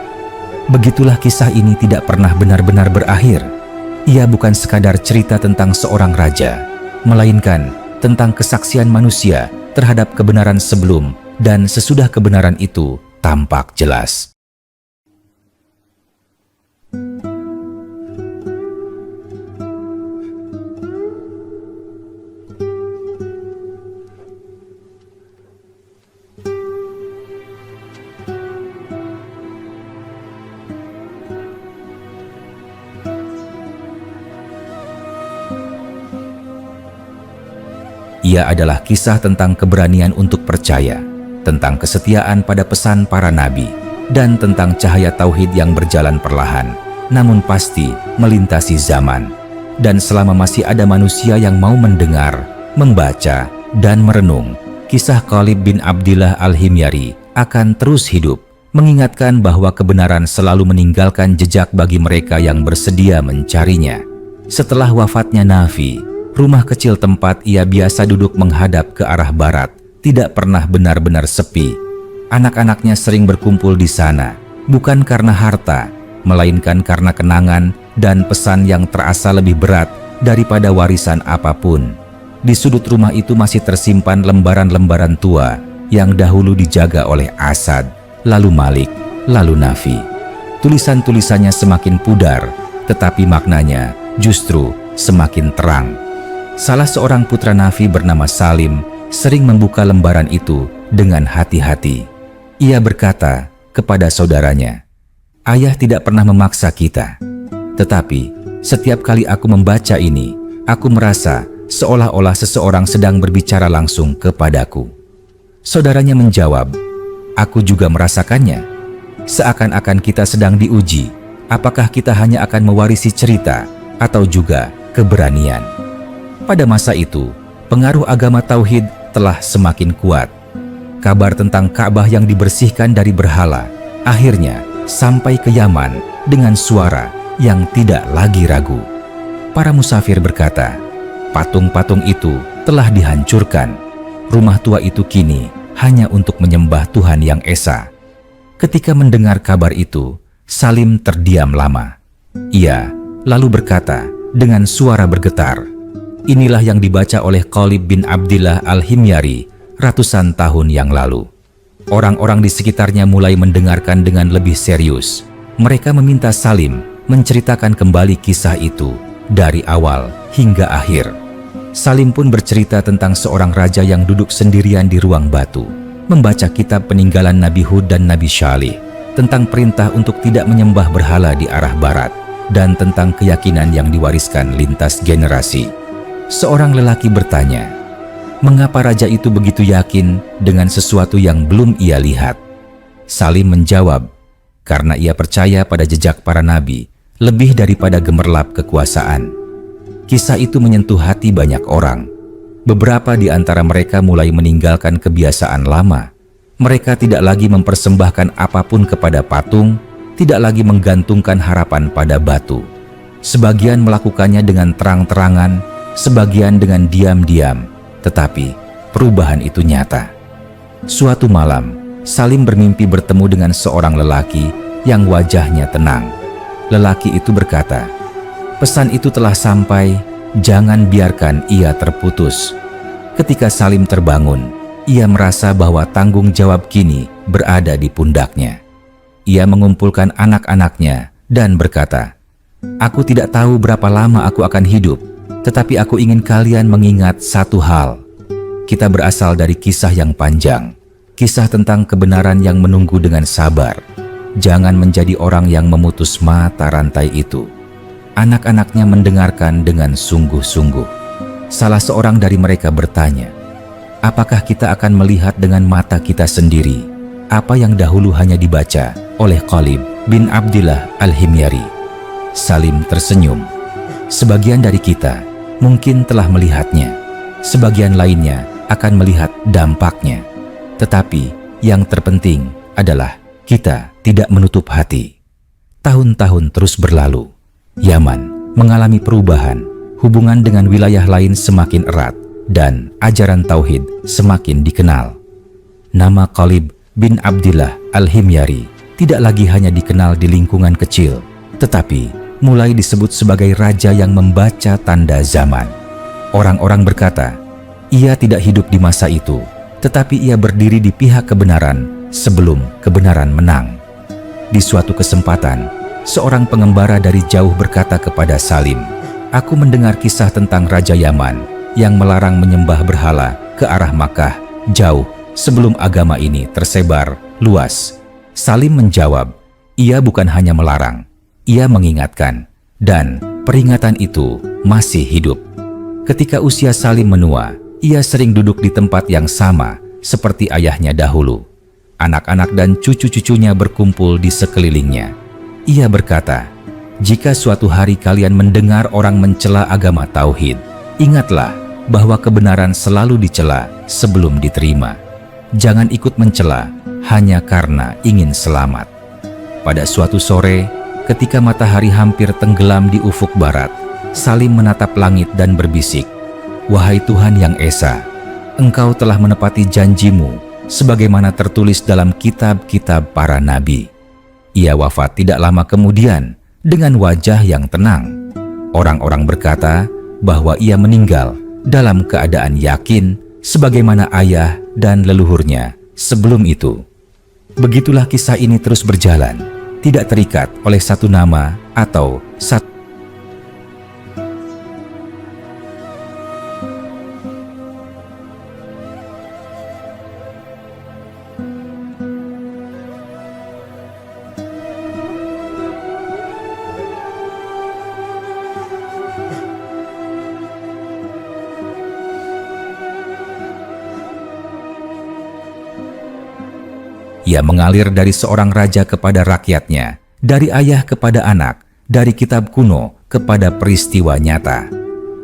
Begitulah kisah ini tidak pernah benar-benar berakhir. Ia bukan sekadar cerita tentang seorang raja, melainkan tentang kesaksian manusia terhadap kebenaran sebelum dan sesudah kebenaran itu tampak jelas. Ia adalah kisah tentang keberanian untuk percaya, tentang kesetiaan pada pesan para nabi, dan tentang cahaya tauhid yang berjalan perlahan, namun pasti melintasi zaman. Dan selama masih ada manusia yang mau mendengar, membaca, dan merenung, kisah Qalib bin Abdillah Al-Himyari akan terus hidup, mengingatkan bahwa kebenaran selalu meninggalkan jejak bagi mereka yang bersedia mencarinya. Setelah wafatnya Nafi, rumah kecil tempat ia biasa duduk menghadap ke arah barat tidak pernah benar-benar sepi. Anak-anaknya sering berkumpul di sana, bukan karena harta, melainkan karena kenangan dan pesan yang terasa lebih berat daripada warisan apapun. Di sudut rumah itu masih tersimpan lembaran-lembaran tua yang dahulu dijaga oleh Asad, lalu Malik, lalu Nafi. Tulisan-tulisannya semakin pudar, tetapi maknanya justru semakin terang. Salah seorang putra Nafi bernama Salim sering membuka lembaran itu dengan hati-hati. Ia berkata kepada saudaranya, "Ayah tidak pernah memaksa kita. Tetapi setiap kali aku membaca ini, aku merasa seolah-olah seseorang sedang berbicara langsung kepadaku." Saudaranya menjawab, "Aku juga merasakannya. Seakan-akan kita sedang diuji, apakah kita hanya akan mewarisi cerita atau juga keberanian." Pada masa itu, pengaruh agama tauhid telah semakin kuat. Kabar tentang Ka'bah yang dibersihkan dari berhala akhirnya sampai ke Yaman dengan suara yang tidak lagi ragu. Para musafir berkata, patung-patung itu telah dihancurkan. Rumah tua itu kini hanya untuk menyembah Tuhan Yang Esa. Ketika mendengar kabar itu, Salim terdiam lama. Ia lalu berkata dengan suara bergetar, inilah yang dibaca oleh Khalid bin Abdillah Al-Himyari ratusan tahun yang lalu. Orang-orang di sekitarnya mulai mendengarkan dengan lebih serius. Mereka meminta Salim menceritakan kembali kisah itu dari awal hingga akhir. Salim pun bercerita tentang seorang raja yang duduk sendirian di ruang batu, membaca kitab peninggalan Nabi Hud dan Nabi Syalih, tentang perintah untuk tidak menyembah berhala di arah barat, dan tentang keyakinan yang diwariskan lintas generasi. Seorang lelaki bertanya, mengapa raja itu begitu yakin dengan sesuatu yang belum ia lihat? Salim menjawab, karena ia percaya pada jejak para nabi lebih daripada gemerlap kekuasaan. Kisah itu menyentuh hati banyak orang. Beberapa di antara mereka mulai meninggalkan kebiasaan lama. Mereka tidak lagi mempersembahkan apapun kepada patung, tidak lagi menggantungkan harapan pada batu. Sebagian melakukannya dengan terang-terangan, sebagian dengan diam-diam, tetapi perubahan itu nyata. Suatu malam, Salim bermimpi bertemu dengan seorang lelaki yang wajahnya tenang. Lelaki itu berkata, pesan itu telah sampai, jangan biarkan ia terputus. Ketika Salim terbangun, ia merasa bahwa tanggung jawab kini berada di pundaknya. Ia mengumpulkan anak-anaknya dan berkata, aku tidak tahu berapa lama aku akan hidup, tetapi aku ingin kalian mengingat satu hal. Kita berasal dari kisah yang panjang, kisah tentang kebenaran yang menunggu dengan sabar. Jangan menjadi orang yang memutus mata rantai itu. Anak-anaknya mendengarkan dengan sungguh-sungguh. Salah seorang dari mereka bertanya, apakah kita akan melihat dengan mata kita sendiri apa yang dahulu hanya dibaca oleh Khalid bin Abdillah Al-Himyari? Salim tersenyum. Sebagian dari kita mungkin telah melihatnya, sebagian lainnya akan melihat dampaknya. Tetapi yang terpenting adalah kita tidak menutup hati. Tahun-tahun terus berlalu. Yaman mengalami perubahan, hubungan dengan wilayah lain semakin erat, dan ajaran Tauhid semakin dikenal. Nama Khalid bin Abdillah Al-Himyari tidak lagi hanya dikenal di lingkungan kecil, tetapi mulai disebut sebagai raja yang membaca tanda zaman. Orang-orang berkata, ia tidak hidup di masa itu, tetapi ia berdiri di pihak kebenaran sebelum kebenaran menang. Di suatu kesempatan, seorang pengembara dari jauh berkata kepada Salim, aku mendengar kisah tentang Raja Yaman yang melarang menyembah berhala ke arah Makkah jauh sebelum agama ini tersebar luas. Salim menjawab, ia bukan hanya melarang, ia mengingatkan, dan peringatan itu masih hidup. Ketika usia Salim menua, ia sering duduk di tempat yang sama seperti ayahnya dahulu. Anak-anak dan cucu-cucunya berkumpul di sekelilingnya. Ia berkata, jika suatu hari kalian mendengar orang mencela agama Tauhid, ingatlah bahwa kebenaran selalu dicela sebelum diterima. Jangan ikut mencela hanya karena ingin selamat. Pada suatu sore, ketika matahari hampir tenggelam di ufuk barat, Salim menatap langit dan berbisik, wahai Tuhan Yang Esa, Engkau telah menepati janjimu sebagaimana tertulis dalam kitab-kitab para nabi. Ia wafat tidak lama kemudian dengan wajah yang tenang. Orang-orang berkata bahwa ia meninggal dalam keadaan yakin sebagaimana ayah dan leluhurnya sebelum itu. Begitulah kisah ini terus berjalan, tidak terikat oleh satu nama atau satu. Ia mengalir dari seorang raja kepada rakyatnya, dari ayah kepada anak, dari kitab kuno kepada peristiwa nyata.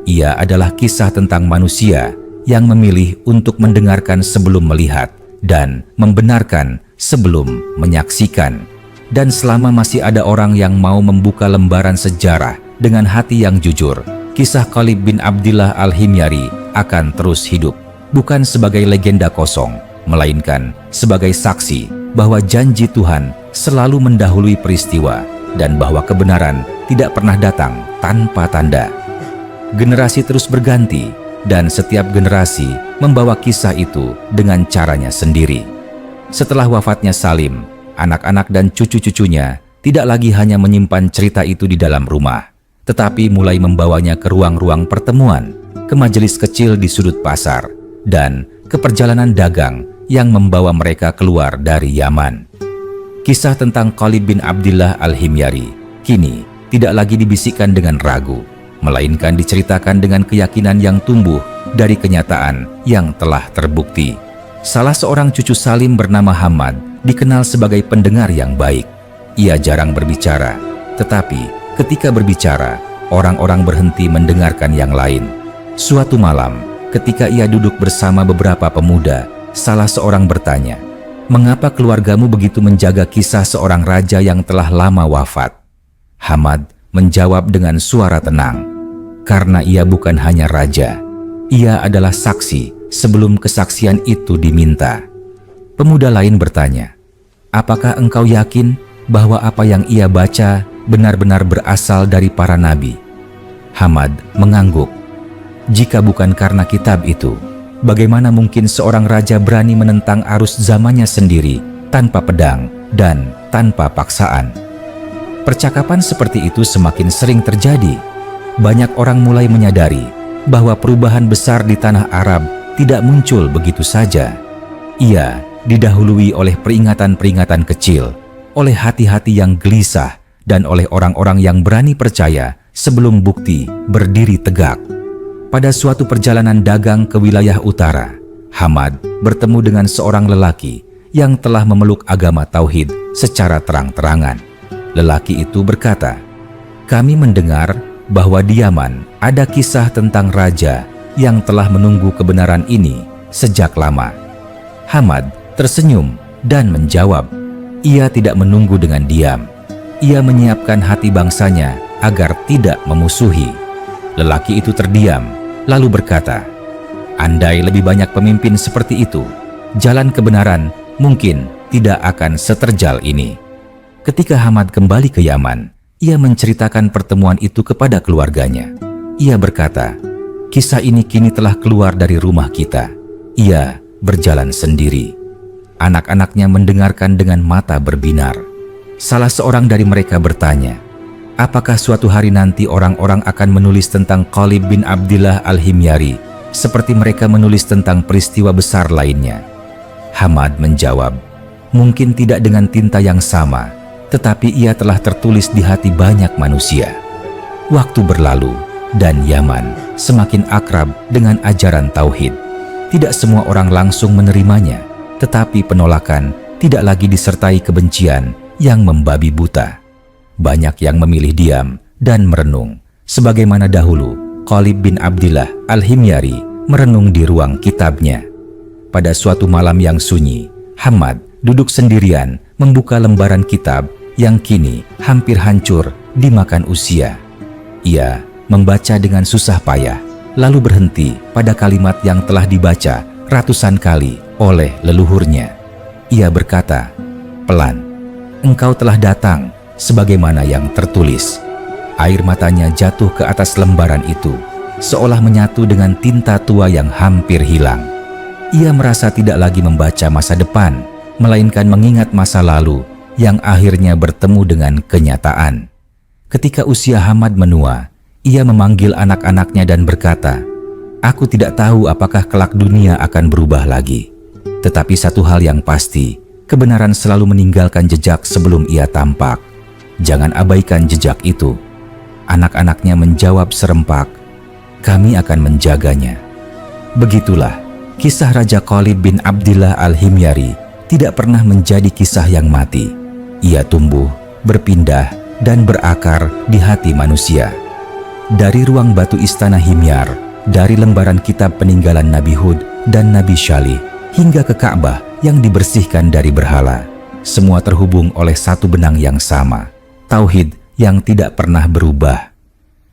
Ia adalah kisah tentang manusia yang memilih untuk mendengarkan sebelum melihat dan membenarkan sebelum menyaksikan. Dan selama masih ada orang yang mau membuka lembaran sejarah dengan hati yang jujur, kisah Khalid bin Abdillah Al-Himyari akan terus hidup, bukan sebagai legenda kosong, melainkan sebagai saksi bahwa janji Tuhan selalu mendahului peristiwa dan bahwa kebenaran tidak pernah datang tanpa tanda. Generasi terus berganti dan setiap generasi membawa kisah itu dengan caranya sendiri. Setelah wafatnya Salim, anak-anak dan cucu-cucunya tidak lagi hanya menyimpan cerita itu di dalam rumah, tetapi mulai membawanya ke ruang-ruang pertemuan, ke majelis kecil di sudut pasar, dan ke perjalanan dagang yang membawa mereka keluar dari Yaman. Kisah tentang Khalid bin Abdillah Al-Himyari kini tidak lagi dibisikkan dengan ragu, melainkan diceritakan dengan keyakinan yang tumbuh dari kenyataan yang telah terbukti. Salah seorang cucu Salim bernama Hamad dikenal sebagai pendengar yang baik. Ia jarang berbicara, tetapi ketika berbicara, orang-orang berhenti mendengarkan yang lain. Suatu malam, ketika ia duduk bersama beberapa pemuda, salah seorang bertanya, "Mengapa keluargamu begitu menjaga kisah seorang raja yang telah lama wafat?" Hamad menjawab dengan suara tenang, "Karena ia bukan hanya raja, ia adalah saksi sebelum kesaksian itu diminta." Pemuda lain bertanya, "Apakah engkau yakin bahwa apa yang ia baca benar-benar berasal dari para nabi?" Hamad mengangguk. "Jika bukan karena kitab itu, bagaimana mungkin seorang raja berani menentang arus zamannya sendiri tanpa pedang dan tanpa paksaan?" Percakapan seperti itu semakin sering terjadi. Banyak orang mulai menyadari bahwa perubahan besar di tanah Arab tidak muncul begitu saja. Ia didahului oleh peringatan-peringatan kecil, oleh hati-hati yang gelisah, dan oleh orang-orang yang berani percaya sebelum bukti berdiri tegak. Pada suatu perjalanan dagang ke wilayah utara, Hamad bertemu dengan seorang lelaki yang telah memeluk agama Tauhid secara terang-terangan. Lelaki itu berkata, "Kami mendengar bahwa di Yaman ada kisah tentang raja yang telah menunggu kebenaran ini sejak lama." Hamad tersenyum dan menjawab, ia tidak menunggu dengan diam. Ia menyiapkan hati bangsanya agar tidak memusuhi. Lelaki itu terdiam, lalu berkata, "Andai lebih banyak pemimpin seperti itu, jalan kebenaran mungkin tidak akan seterjal ini." Ketika Hamad kembali ke Yaman, ia menceritakan pertemuan itu kepada keluarganya. Ia berkata, "Kisah ini kini telah keluar dari rumah kita." Ia berjalan sendiri. Anak-anaknya mendengarkan dengan mata berbinar. Salah seorang dari mereka bertanya, "Apakah suatu hari nanti orang-orang akan menulis tentang Khalid bin Abdillah Al-Himyari seperti mereka menulis tentang peristiwa besar lainnya?" Hamad menjawab, "Mungkin tidak dengan tinta yang sama, tetapi ia telah tertulis di hati banyak manusia." Waktu berlalu dan Yaman semakin akrab dengan ajaran Tauhid. Tidak semua orang langsung menerimanya, tetapi penolakan tidak lagi disertai kebencian yang membabi buta. Banyak yang memilih diam dan merenung, sebagaimana dahulu Khalid bin Abdillah Al-Himyari merenung di ruang kitabnya. Pada suatu malam yang sunyi, Hamad duduk sendirian membuka lembaran kitab yang kini hampir hancur dimakan usia. Ia membaca dengan susah payah, lalu berhenti pada kalimat yang telah dibaca ratusan kali oleh leluhurnya. Ia berkata, "Pelan, engkau telah datang sebagaimana yang tertulis." Air matanya jatuh ke atas lembaran itu, seolah menyatu dengan tinta tua yang hampir hilang. Ia merasa tidak lagi membaca masa depan, melainkan mengingat masa lalu yang akhirnya bertemu dengan kenyataan. Ketika usia Hamad menua, ia memanggil anak-anaknya dan berkata, "Aku tidak tahu apakah kelak dunia akan berubah lagi. Tetapi satu hal yang pasti, kebenaran selalu meninggalkan jejak sebelum ia tampak. Jangan abaikan jejak itu." Anak-anaknya menjawab serempak, "Kami akan menjaganya." Begitulah kisah Raja Khalid bin Abdillah Al-Himyari tidak pernah menjadi kisah yang mati. Ia tumbuh, berpindah, dan berakar di hati manusia. Dari ruang batu istana Himyar, dari lembaran kitab peninggalan Nabi Hud dan Nabi Syalih hingga ke Ka'bah yang dibersihkan dari berhala. Semua terhubung oleh satu benang yang sama, tauhid yang tidak pernah berubah.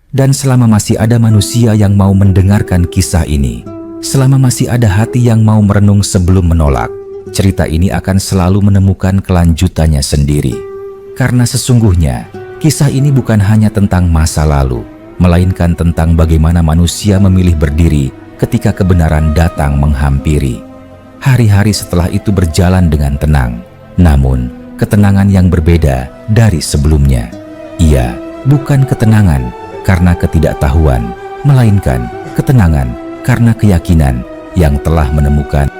Dan selama masih ada manusia yang mau mendengarkan kisah ini, selama masih ada hati yang mau merenung sebelum menolak, cerita ini akan selalu menemukan kelanjutannya sendiri. Karena sesungguhnya, kisah ini bukan hanya tentang masa lalu, melainkan tentang bagaimana manusia memilih berdiri ketika kebenaran datang menghampiri. Hari-hari setelah itu berjalan dengan tenang, namun ketenangan yang berbeda dari sebelumnya. Ia bukan ketenangan karena ketidaktahuan, melainkan ketenangan karena keyakinan yang telah menemukan.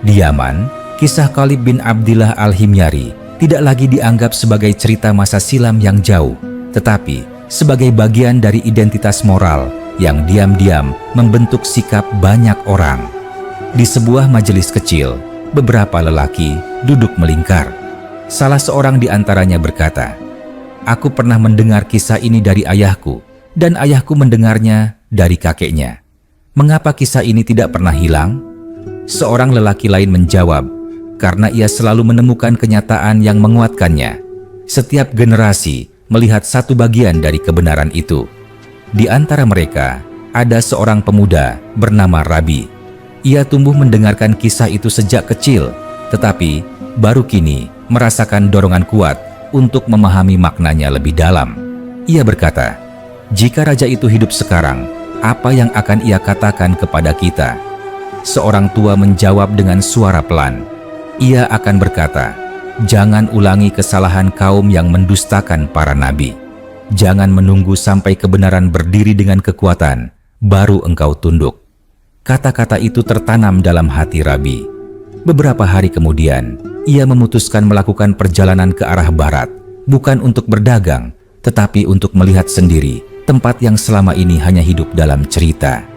Di Yaman, kisah Khalid bin Abdillah Al-Himyari tidak lagi dianggap sebagai cerita masa silam yang jauh, tetapi sebagai bagian dari identitas moral yang diam-diam membentuk sikap banyak orang. Di sebuah majelis kecil, beberapa lelaki duduk melingkar. Salah seorang di antaranya berkata, "Aku pernah mendengar kisah ini dari ayahku, dan ayahku mendengarnya dari kakeknya. Mengapa kisah ini tidak pernah hilang?" Seorang lelaki lain menjawab, "Karena ia selalu menemukan kenyataan yang menguatkannya. Setiap generasi melihat satu bagian dari kebenaran itu." Di antara mereka, ada seorang pemuda bernama Rabi. Ia tumbuh mendengarkan kisah itu sejak kecil, tetapi baru kini merasakan dorongan kuat untuk memahami maknanya lebih dalam. Ia berkata, "Jika raja itu hidup sekarang, apa yang akan ia katakan kepada kita?" Seorang tua menjawab dengan suara pelan. Ia akan berkata, "Jangan ulangi kesalahan kaum yang mendustakan para nabi. Jangan menunggu sampai kebenaran berdiri dengan kekuatan, baru engkau tunduk." Kata-kata itu tertanam dalam hati Rabi. Beberapa hari kemudian, ia memutuskan melakukan perjalanan ke arah barat, bukan untuk berdagang, tetapi untuk melihat sendiri tempat yang selama ini hanya hidup dalam cerita.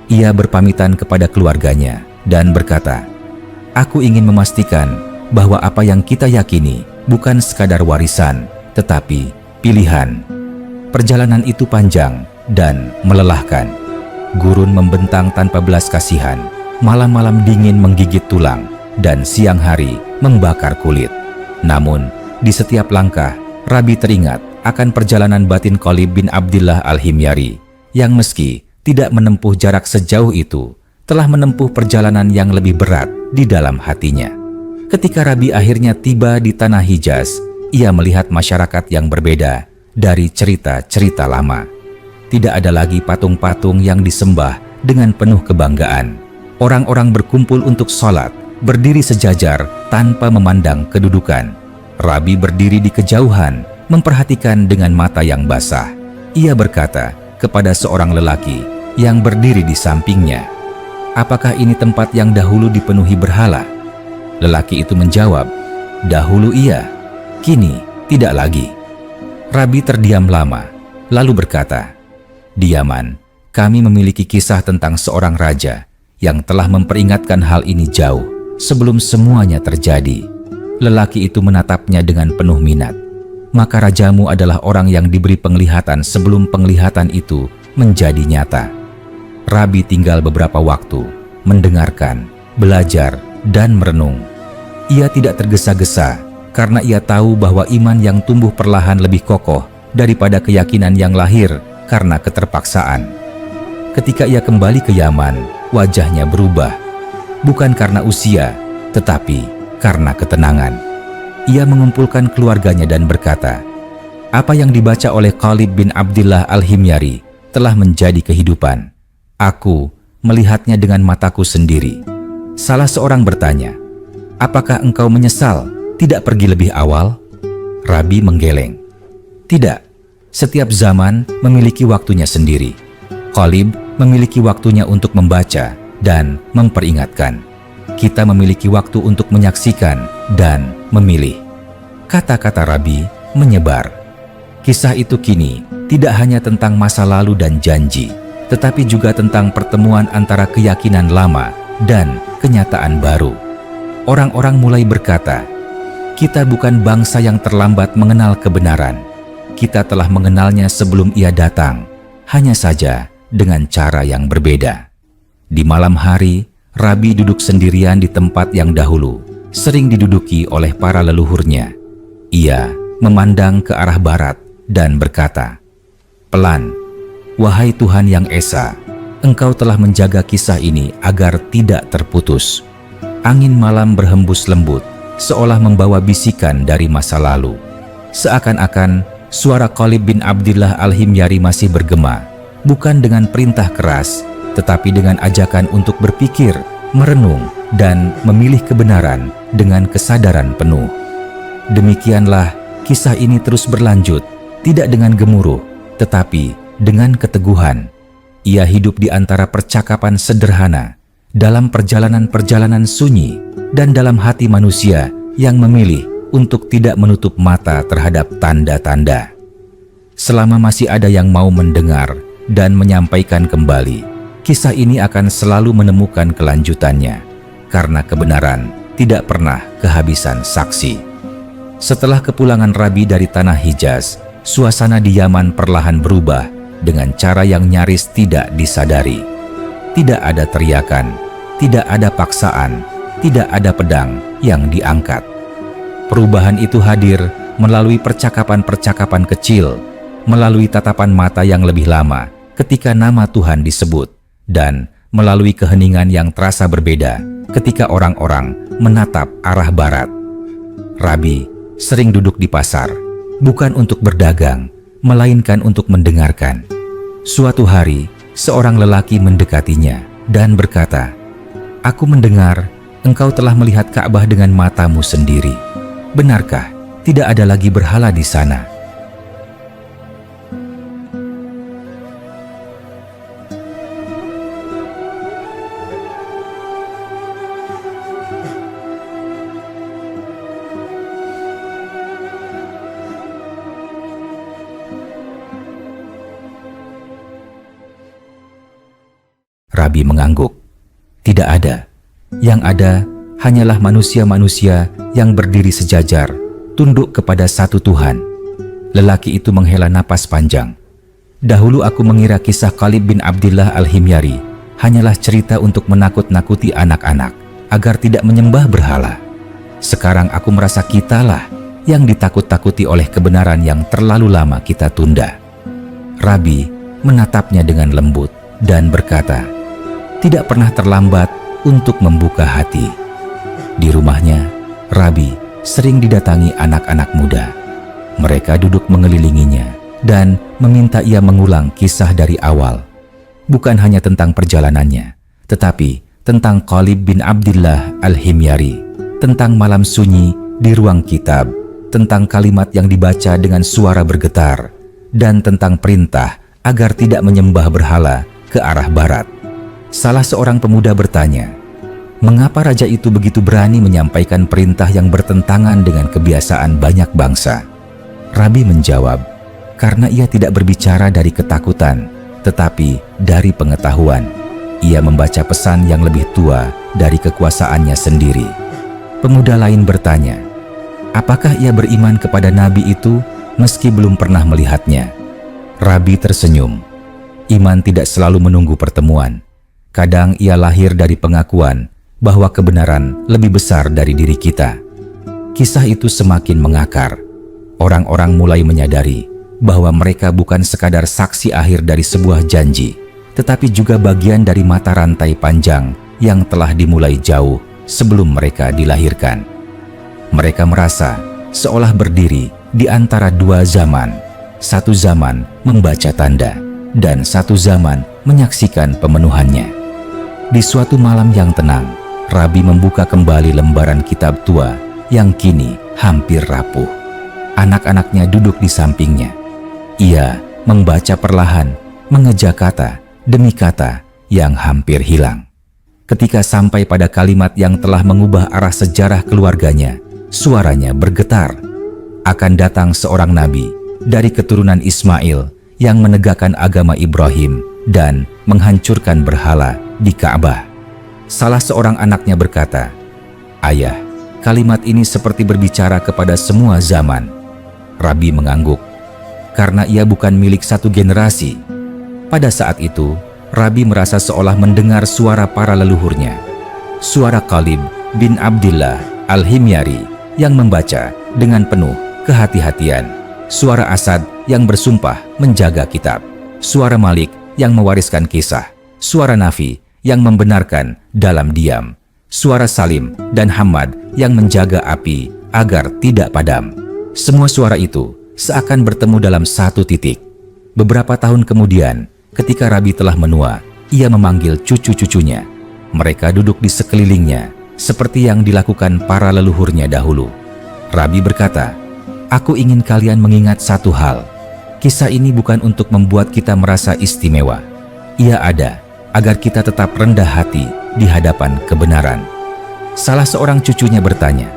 Ia berpamitan kepada keluarganya dan berkata, "Aku ingin memastikan bahwa apa yang kita yakini bukan sekadar warisan, tetapi pilihan." Perjalanan itu panjang dan melelahkan. Gurun membentang tanpa belas kasihan, malam-malam dingin menggigit tulang, dan siang hari membakar kulit. Namun, di setiap langkah, Rabi teringat akan perjalanan batin Khalid bin Abdillah Al-Himyari, yang meski tidak menempuh jarak sejauh itu, telah menempuh perjalanan yang lebih berat di dalam hatinya. Ketika Rabi akhirnya tiba di tanah Hijaz, ia melihat masyarakat yang berbeda dari cerita-cerita lama. Tidak ada lagi patung-patung yang disembah dengan penuh kebanggaan. Orang-orang berkumpul untuk sholat, berdiri sejajar tanpa memandang kedudukan. Rabi berdiri di kejauhan, memperhatikan dengan mata yang basah. Ia berkata kepada seorang lelaki yang berdiri di sampingnya, "Apakah ini tempat yang dahulu dipenuhi berhala?" Lelaki itu menjawab, "Dahulu iya, kini tidak lagi." Rabi terdiam lama, lalu berkata, "Di Yaman, kami memiliki kisah tentang seorang raja yang telah memperingatkan hal ini jauh sebelum semuanya terjadi." Lelaki itu menatapnya dengan penuh minat. "Maka rajamu adalah orang yang diberi penglihatan sebelum penglihatan itu menjadi nyata." Rabi tinggal beberapa waktu, mendengarkan, belajar, dan merenung. Ia tidak tergesa-gesa karena ia tahu bahwa iman yang tumbuh perlahan lebih kokoh daripada keyakinan yang lahir karena keterpaksaan. Ketika ia kembali ke Yaman, wajahnya berubah. Bukan karena usia, tetapi karena ketenangan. Ia mengumpulkan keluarganya dan berkata, "Apa yang dibaca oleh Khalid bin Abdillah Al-Himyari telah menjadi kehidupan. Aku melihatnya dengan mataku sendiri." Salah seorang bertanya, "Apakah engkau menyesal tidak pergi lebih awal?" Rabi menggeleng. "Tidak, setiap zaman memiliki waktunya sendiri. Khalid memiliki waktunya untuk membaca dan memperingatkan. Kita memiliki waktu untuk menyaksikan dan memilih. Kata-kata Rabi menyebar. Kisah itu kini tidak hanya tentang masa lalu dan janji, tetapi juga tentang pertemuan antara keyakinan lama dan kenyataan baru. Orang-orang mulai berkata, "Kita bukan bangsa yang terlambat mengenal kebenaran. Kita telah mengenalnya sebelum ia datang, hanya saja dengan cara yang berbeda." Di malam hari, Rabi duduk sendirian di tempat yang dahulu sering diduduki oleh para leluhurnya. Ia memandang ke arah barat dan berkata, "Pelan, wahai Tuhan yang Esa, Engkau telah menjaga kisah ini agar tidak terputus." Angin malam berhembus lembut, seolah membawa bisikan dari masa lalu. Seakan-akan suara Khalid bin Abdillah Al-Himyari masih bergema, bukan dengan perintah keras, tetapi dengan ajakan untuk berpikir, merenung, dan memilih kebenaran dengan kesadaran penuh. Demikianlah kisah ini terus berlanjut, tidak dengan gemuruh, tetapi dengan keteguhan. Ia hidup di antara percakapan sederhana, dalam perjalanan-perjalanan sunyi, dan dalam hati manusia yang memilih untuk tidak menutup mata terhadap tanda-tanda. Selama masih ada yang mau mendengar dan menyampaikan kembali, kisah ini akan selalu menemukan kelanjutannya, karena kebenaran tidak pernah kehabisan saksi. Setelah kepulangan Rabi dari tanah Hijaz, suasana di Yaman perlahan berubah dengan cara yang nyaris tidak disadari. Tidak ada teriakan, tidak ada paksaan, tidak ada pedang yang diangkat. Perubahan itu hadir melalui percakapan-percakapan kecil, melalui tatapan mata yang lebih lama ketika nama Tuhan disebut, dan melalui keheningan yang terasa berbeda ketika orang-orang menatap arah barat. Rabi sering duduk di pasar, bukan untuk berdagang, melainkan untuk mendengarkan. Suatu hari, seorang lelaki mendekatinya dan berkata, "Aku mendengar engkau telah melihat Ka'bah dengan matamu sendiri. Benarkah tidak ada lagi berhala di sana?" Rabi mengangguk. Tidak ada. Yang ada hanyalah manusia-manusia yang berdiri sejajar, tunduk kepada satu Tuhan. Lelaki itu menghela napas panjang. Dahulu aku mengira kisah Khalid bin Abdillah Al-Himyari hanyalah cerita untuk menakut-nakuti anak-anak agar tidak menyembah berhala. Sekarang aku merasa kitalah yang ditakut-takuti oleh kebenaran yang terlalu lama kita tunda. Rabi menatapnya dengan lembut dan berkata, "Tidak pernah terlambat untuk membuka hati." Di rumahnya, Rabi sering didatangi anak-anak muda. Mereka duduk mengelilinginya dan meminta ia mengulang kisah dari awal. Bukan hanya tentang perjalanannya, tetapi tentang Khalid bin Abdillah Al-Himyari, tentang malam sunyi di ruang kitab, tentang kalimat yang dibaca dengan suara bergetar, dan tentang perintah agar tidak menyembah berhala ke arah barat. Salah seorang pemuda bertanya, "Mengapa raja itu begitu berani menyampaikan perintah yang bertentangan dengan kebiasaan banyak bangsa?" Rabi menjawab, "Karena ia tidak berbicara dari ketakutan, tetapi dari pengetahuan. Ia membaca pesan yang lebih tua dari kekuasaannya sendiri." Pemuda lain bertanya, "Apakah ia beriman kepada nabi itu meski belum pernah melihatnya?" Rabi tersenyum. Iman tidak selalu menunggu pertemuan. Kadang ia lahir dari pengakuan bahwa kebenaran lebih besar dari diri kita. Kisah itu semakin mengakar. Orang-orang mulai menyadari bahwa mereka bukan sekadar saksi akhir dari sebuah janji, tetapi juga bagian dari mata rantai panjang yang telah dimulai jauh sebelum mereka dilahirkan. Mereka merasa seolah berdiri di antara dua zaman. Satu zaman membaca tanda, dan satu zaman menyaksikan pemenuhannya. Di suatu malam yang tenang, Rabi membuka kembali lembaran kitab tua yang kini hampir rapuh. Anak-anaknya duduk di sampingnya. Ia membaca perlahan, mengeja kata demi kata yang hampir hilang. Ketika sampai pada kalimat yang telah mengubah arah sejarah keluarganya, suaranya bergetar. Akan datang seorang nabi dari keturunan Ismail yang menegakkan agama Ibrahim dan menghancurkan berhala di Ka'bah. Salah seorang anaknya berkata, "Ayah, kalimat ini seperti berbicara kepada semua zaman." Rabi mengangguk, karena ia bukan milik satu generasi. Pada saat itu, Rabi merasa seolah mendengar suara para leluhurnya. Suara Qalib bin Abdillah Al-Himyari yang membaca dengan penuh kehati-hatian. Suara Asad yang bersumpah menjaga kitab. Suara Malik yang mewariskan kisah. Suara Nafi yang membenarkan dalam diam. Suara Salim dan Hamad yang menjaga api agar tidak padam. Semua suara itu seakan bertemu dalam satu titik. Beberapa tahun kemudian, ketika Rabi telah menua, ia memanggil cucu-cucunya. Mereka duduk di sekelilingnya, seperti yang dilakukan para leluhurnya dahulu. Rabi berkata, "Aku ingin kalian mengingat satu hal. Kisah ini bukan untuk membuat kita merasa istimewa. Ia ada agar kita tetap rendah hati di hadapan kebenaran." Salah seorang cucunya bertanya,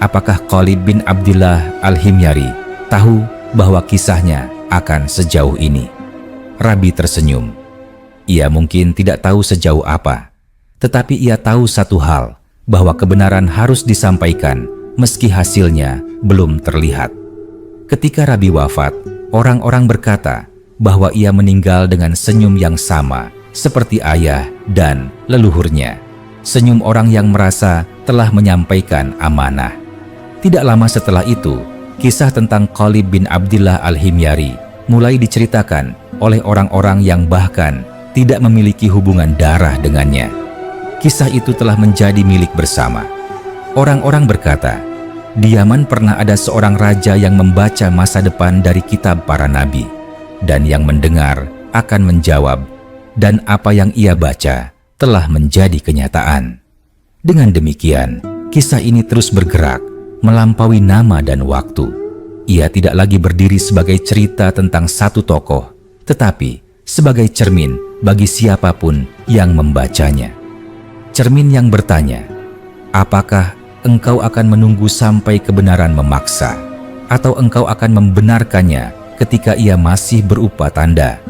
"Apakah Qalib bin Abdillah Al-Himyari tahu bahwa kisahnya akan sejauh ini?" Rabi tersenyum. Ia mungkin tidak tahu sejauh apa, tetapi ia tahu satu hal, bahwa kebenaran harus disampaikan meski hasilnya belum terlihat. Ketika Rabi wafat, orang-orang berkata bahwa ia meninggal dengan senyum yang sama seperti ayah dan leluhurnya. Senyum orang yang merasa telah menyampaikan amanah. Tidak lama setelah itu, kisah tentang Qalib bin Abdillah Al-Himyari mulai diceritakan oleh orang-orang yang bahkan tidak memiliki hubungan darah dengannya. Kisah itu telah menjadi milik bersama. Orang-orang berkata, di Yaman pernah ada seorang raja yang membaca masa depan dari kitab para nabi, dan yang mendengar akan menjawab, dan apa yang ia baca telah menjadi kenyataan. Dengan demikian, kisah ini terus bergerak, melampaui nama dan waktu. Ia tidak lagi berdiri sebagai cerita tentang satu tokoh, tetapi sebagai cermin bagi siapapun yang membacanya. Cermin yang bertanya, apakah engkau akan menunggu sampai kebenaran memaksa, atau engkau akan membenarkannya ketika ia masih berupa tanda?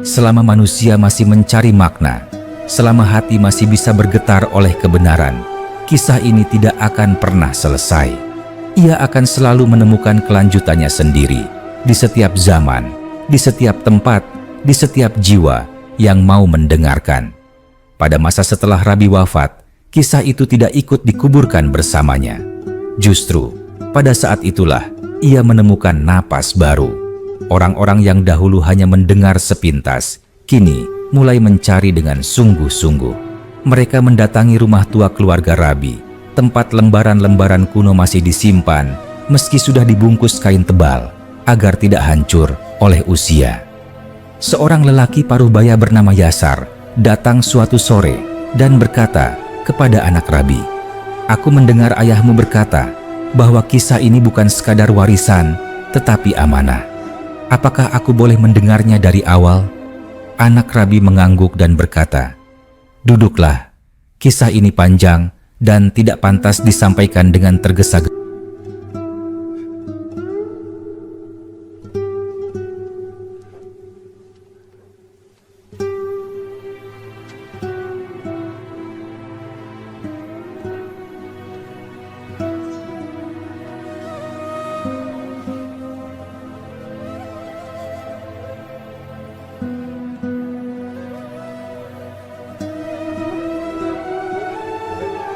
Selama manusia masih mencari makna, selama hati masih bisa bergetar oleh kebenaran, kisah ini tidak akan pernah selesai. Ia akan selalu menemukan kelanjutannya sendiri, di setiap zaman, di setiap tempat, di setiap jiwa yang mau mendengarkan. Pada masa setelah Rabi wafat, kisah itu tidak ikut dikuburkan bersamanya. Justru, pada saat itulah ia menemukan napas baru. Orang-orang yang dahulu hanya mendengar sepintas, kini mulai mencari dengan sungguh-sungguh. Mereka mendatangi rumah tua keluarga Rabi, tempat lembaran-lembaran kuno masih disimpan, meski sudah dibungkus kain tebal, agar tidak hancur oleh usia. Seorang lelaki paruh baya bernama Yasar datang suatu sore dan berkata kepada anak Rabi, "Aku mendengar ayahmu berkata bahwa kisah ini bukan sekadar warisan, tetapi amanah. Apakah aku boleh mendengarnya dari awal?" Anak Rabi mengangguk dan berkata, "Duduklah, kisah ini panjang dan tidak pantas disampaikan dengan tergesa-gesa."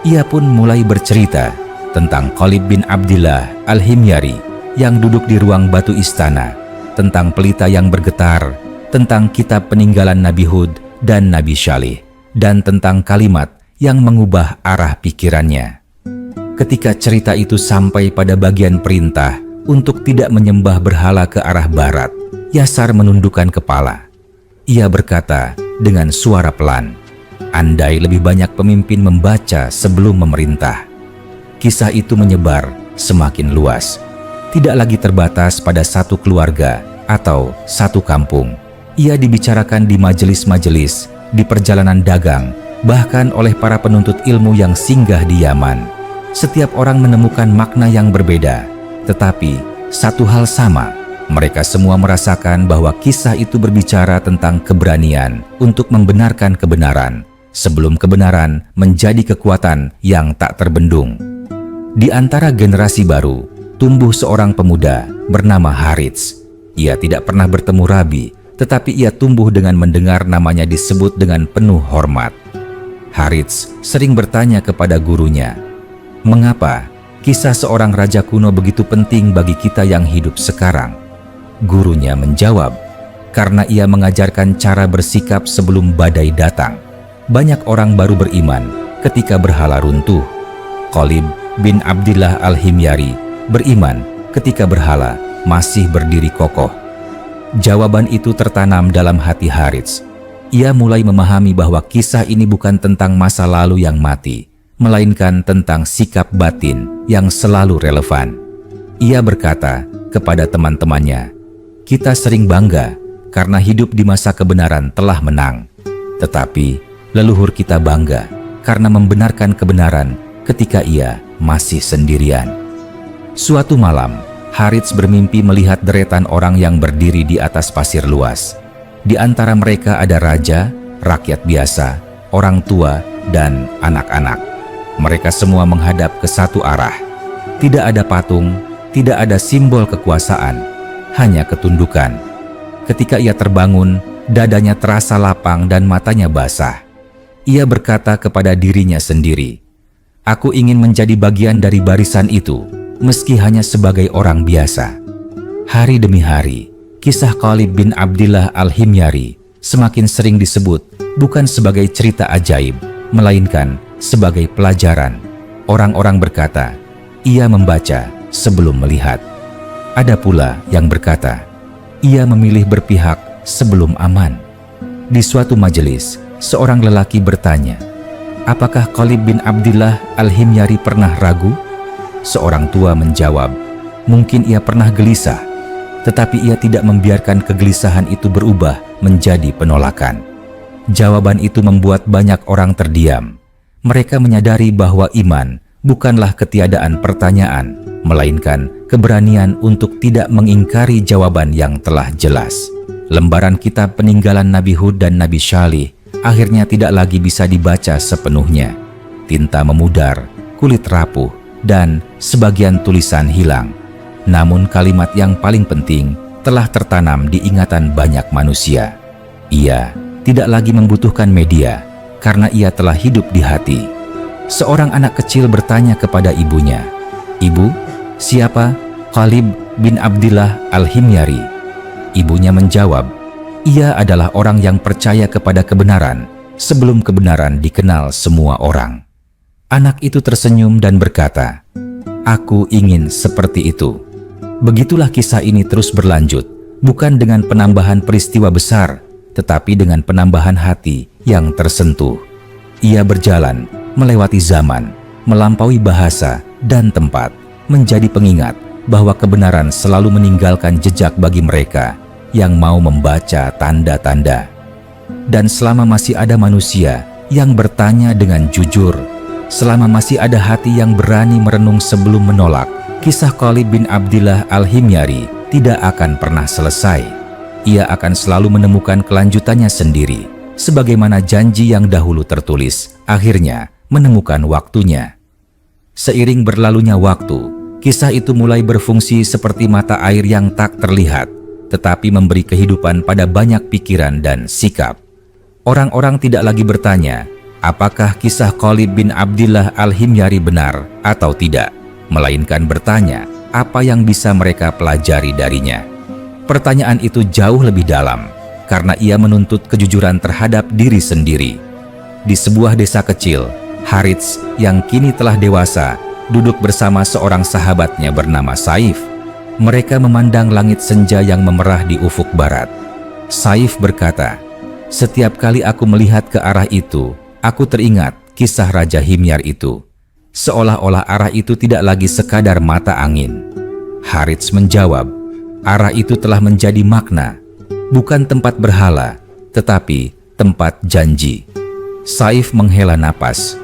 Ia pun mulai bercerita tentang Qalib bin Abdillah Al-Himyari yang duduk di ruang batu istana, tentang pelita yang bergetar, tentang kitab peninggalan Nabi Hud dan Nabi Syalih, dan tentang kalimat yang mengubah arah pikirannya. Ketika cerita itu sampai pada bagian perintah untuk tidak menyembah berhala ke arah barat, Yasar menundukkan kepala. Ia berkata dengan suara pelan, "Andai lebih banyak pemimpin membaca sebelum memerintah." Kisah itu menyebar semakin luas, tidak lagi terbatas pada satu keluarga atau satu kampung. Ia dibicarakan di majelis-majelis, di perjalanan dagang, bahkan oleh para penuntut ilmu yang singgah di Yaman. Setiap orang menemukan makna yang berbeda, tetapi satu hal sama. Mereka semua merasakan bahwa kisah itu berbicara tentang keberanian untuk membenarkan kebenaran, sebelum kebenaran menjadi kekuatan yang tak terbendung. Di antara generasi baru, tumbuh seorang pemuda bernama Harits. Ia tidak pernah bertemu Rabi, tetapi ia tumbuh dengan mendengar namanya disebut dengan penuh hormat. Harits sering bertanya kepada gurunya, "Mengapa kisah seorang raja kuno begitu penting bagi kita yang hidup sekarang?" Gurunya menjawab, "Karena ia mengajarkan cara bersikap sebelum badai datang. Banyak orang baru beriman ketika berhala runtuh. Khalid bin Abdillah Al-Himyari beriman ketika berhala masih berdiri kokoh." Jawaban itu tertanam dalam hati Harits. Ia mulai memahami bahwa kisah ini bukan tentang masa lalu yang mati, melainkan tentang sikap batin yang selalu relevan. Ia berkata kepada teman-temannya, "Kita sering bangga karena hidup di masa kebenaran telah menang. Tetapi leluhur kita bangga karena membenarkan kebenaran ketika ia masih sendirian." Suatu malam, Harits bermimpi melihat deretan orang yang berdiri di atas pasir luas. Di antara mereka ada raja, rakyat biasa, orang tua, dan anak-anak. Mereka semua menghadap ke satu arah. Tidak ada patung, tidak ada simbol kekuasaan, hanya ketundukan. Ketika ia terbangun, dadanya terasa lapang dan matanya basah. Ia berkata kepada dirinya sendiri, "Aku ingin menjadi bagian dari barisan itu, meski hanya sebagai orang biasa." Hari demi hari, kisah Khalid bin Abdillah Al-Himyari semakin sering disebut bukan sebagai cerita ajaib, melainkan sebagai pelajaran. Orang-orang berkata, ia membaca sebelum melihat. Ada pula yang berkata, ia memilih berpihak sebelum aman. Di suatu majelis, seorang lelaki bertanya, "Apakah Khalid bin Abdillah Al-Himyari pernah ragu?" Seorang tua menjawab, "Mungkin ia pernah gelisah, tetapi ia tidak membiarkan kegelisahan itu berubah menjadi penolakan." Jawaban itu membuat banyak orang terdiam. Mereka menyadari bahwa iman bukanlah ketiadaan pertanyaan, melainkan keberanian untuk tidak mengingkari jawaban yang telah jelas. Lembaran kitab peninggalan Nabi Hud dan Nabi Syalih akhirnya tidak lagi bisa dibaca sepenuhnya. Tinta memudar, kulit rapuh, dan sebagian tulisan hilang. Namun kalimat yang paling penting telah tertanam di ingatan banyak manusia. Ia tidak lagi membutuhkan media karena ia telah hidup di hati. Seorang anak kecil bertanya kepada ibunya, "Ibu, siapa Khalid bin Abdillah Al-Himyari?" Ibunya menjawab, "Ia adalah orang yang percaya kepada kebenaran sebelum kebenaran dikenal semua orang." Anak itu tersenyum dan berkata, "Aku ingin seperti itu." Begitulah kisah ini terus berlanjut, bukan dengan penambahan peristiwa besar, tetapi dengan penambahan hati yang tersentuh. Ia berjalan melewati zaman, melampaui bahasa dan tempat, menjadi pengingat bahwa kebenaran selalu meninggalkan jejak bagi mereka yang mau membaca tanda-tanda. Dan selama masih ada manusia yang bertanya dengan jujur, selama masih ada hati yang berani merenung sebelum menolak, kisah Khalid bin Abdillah Al-Himyari tidak akan pernah selesai. Ia akan selalu menemukan kelanjutannya sendiri, sebagaimana janji yang dahulu tertulis akhirnya menemukan waktunya. Seiring berlalunya waktu, kisah itu mulai berfungsi seperti mata air yang tak terlihat, tetapi memberi kehidupan pada banyak pikiran dan sikap. Orang-orang tidak lagi bertanya, apakah kisah Khalid bin Abdillah Al-Himyari benar atau tidak, melainkan bertanya, apa yang bisa mereka pelajari darinya. Pertanyaan itu jauh lebih dalam, karena ia menuntut kejujuran terhadap diri sendiri. Di sebuah desa kecil, Harits yang kini telah dewasa duduk bersama seorang sahabatnya bernama Saif. Mereka memandang langit senja yang memerah di ufuk barat. Saif berkata, "Setiap kali aku melihat ke arah itu, aku teringat kisah Raja Himyar itu. Seolah-olah arah itu tidak lagi sekadar mata angin." Harits menjawab, "Arah itu telah menjadi makna, bukan tempat berhala, tetapi tempat janji." Saif menghela napas.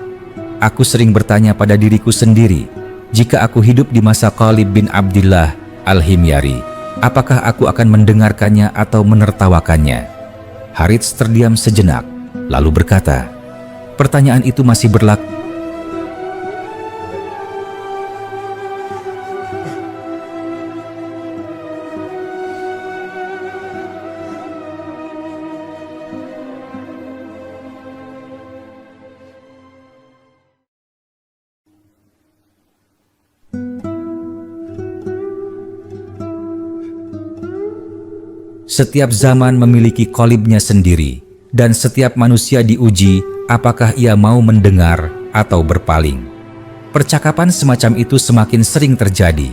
Aku sering bertanya pada diriku sendiri, jika aku hidup di masa Khalid bin Abdillah Al-Himyari, apakah aku akan mendengarkannya atau menertawakannya? Harits terdiam sejenak, lalu berkata, pertanyaan itu masih berlaku. Setiap zaman memiliki qalibnya sendiri, dan setiap manusia diuji apakah ia mau mendengar atau berpaling. Percakapan semacam itu semakin sering terjadi.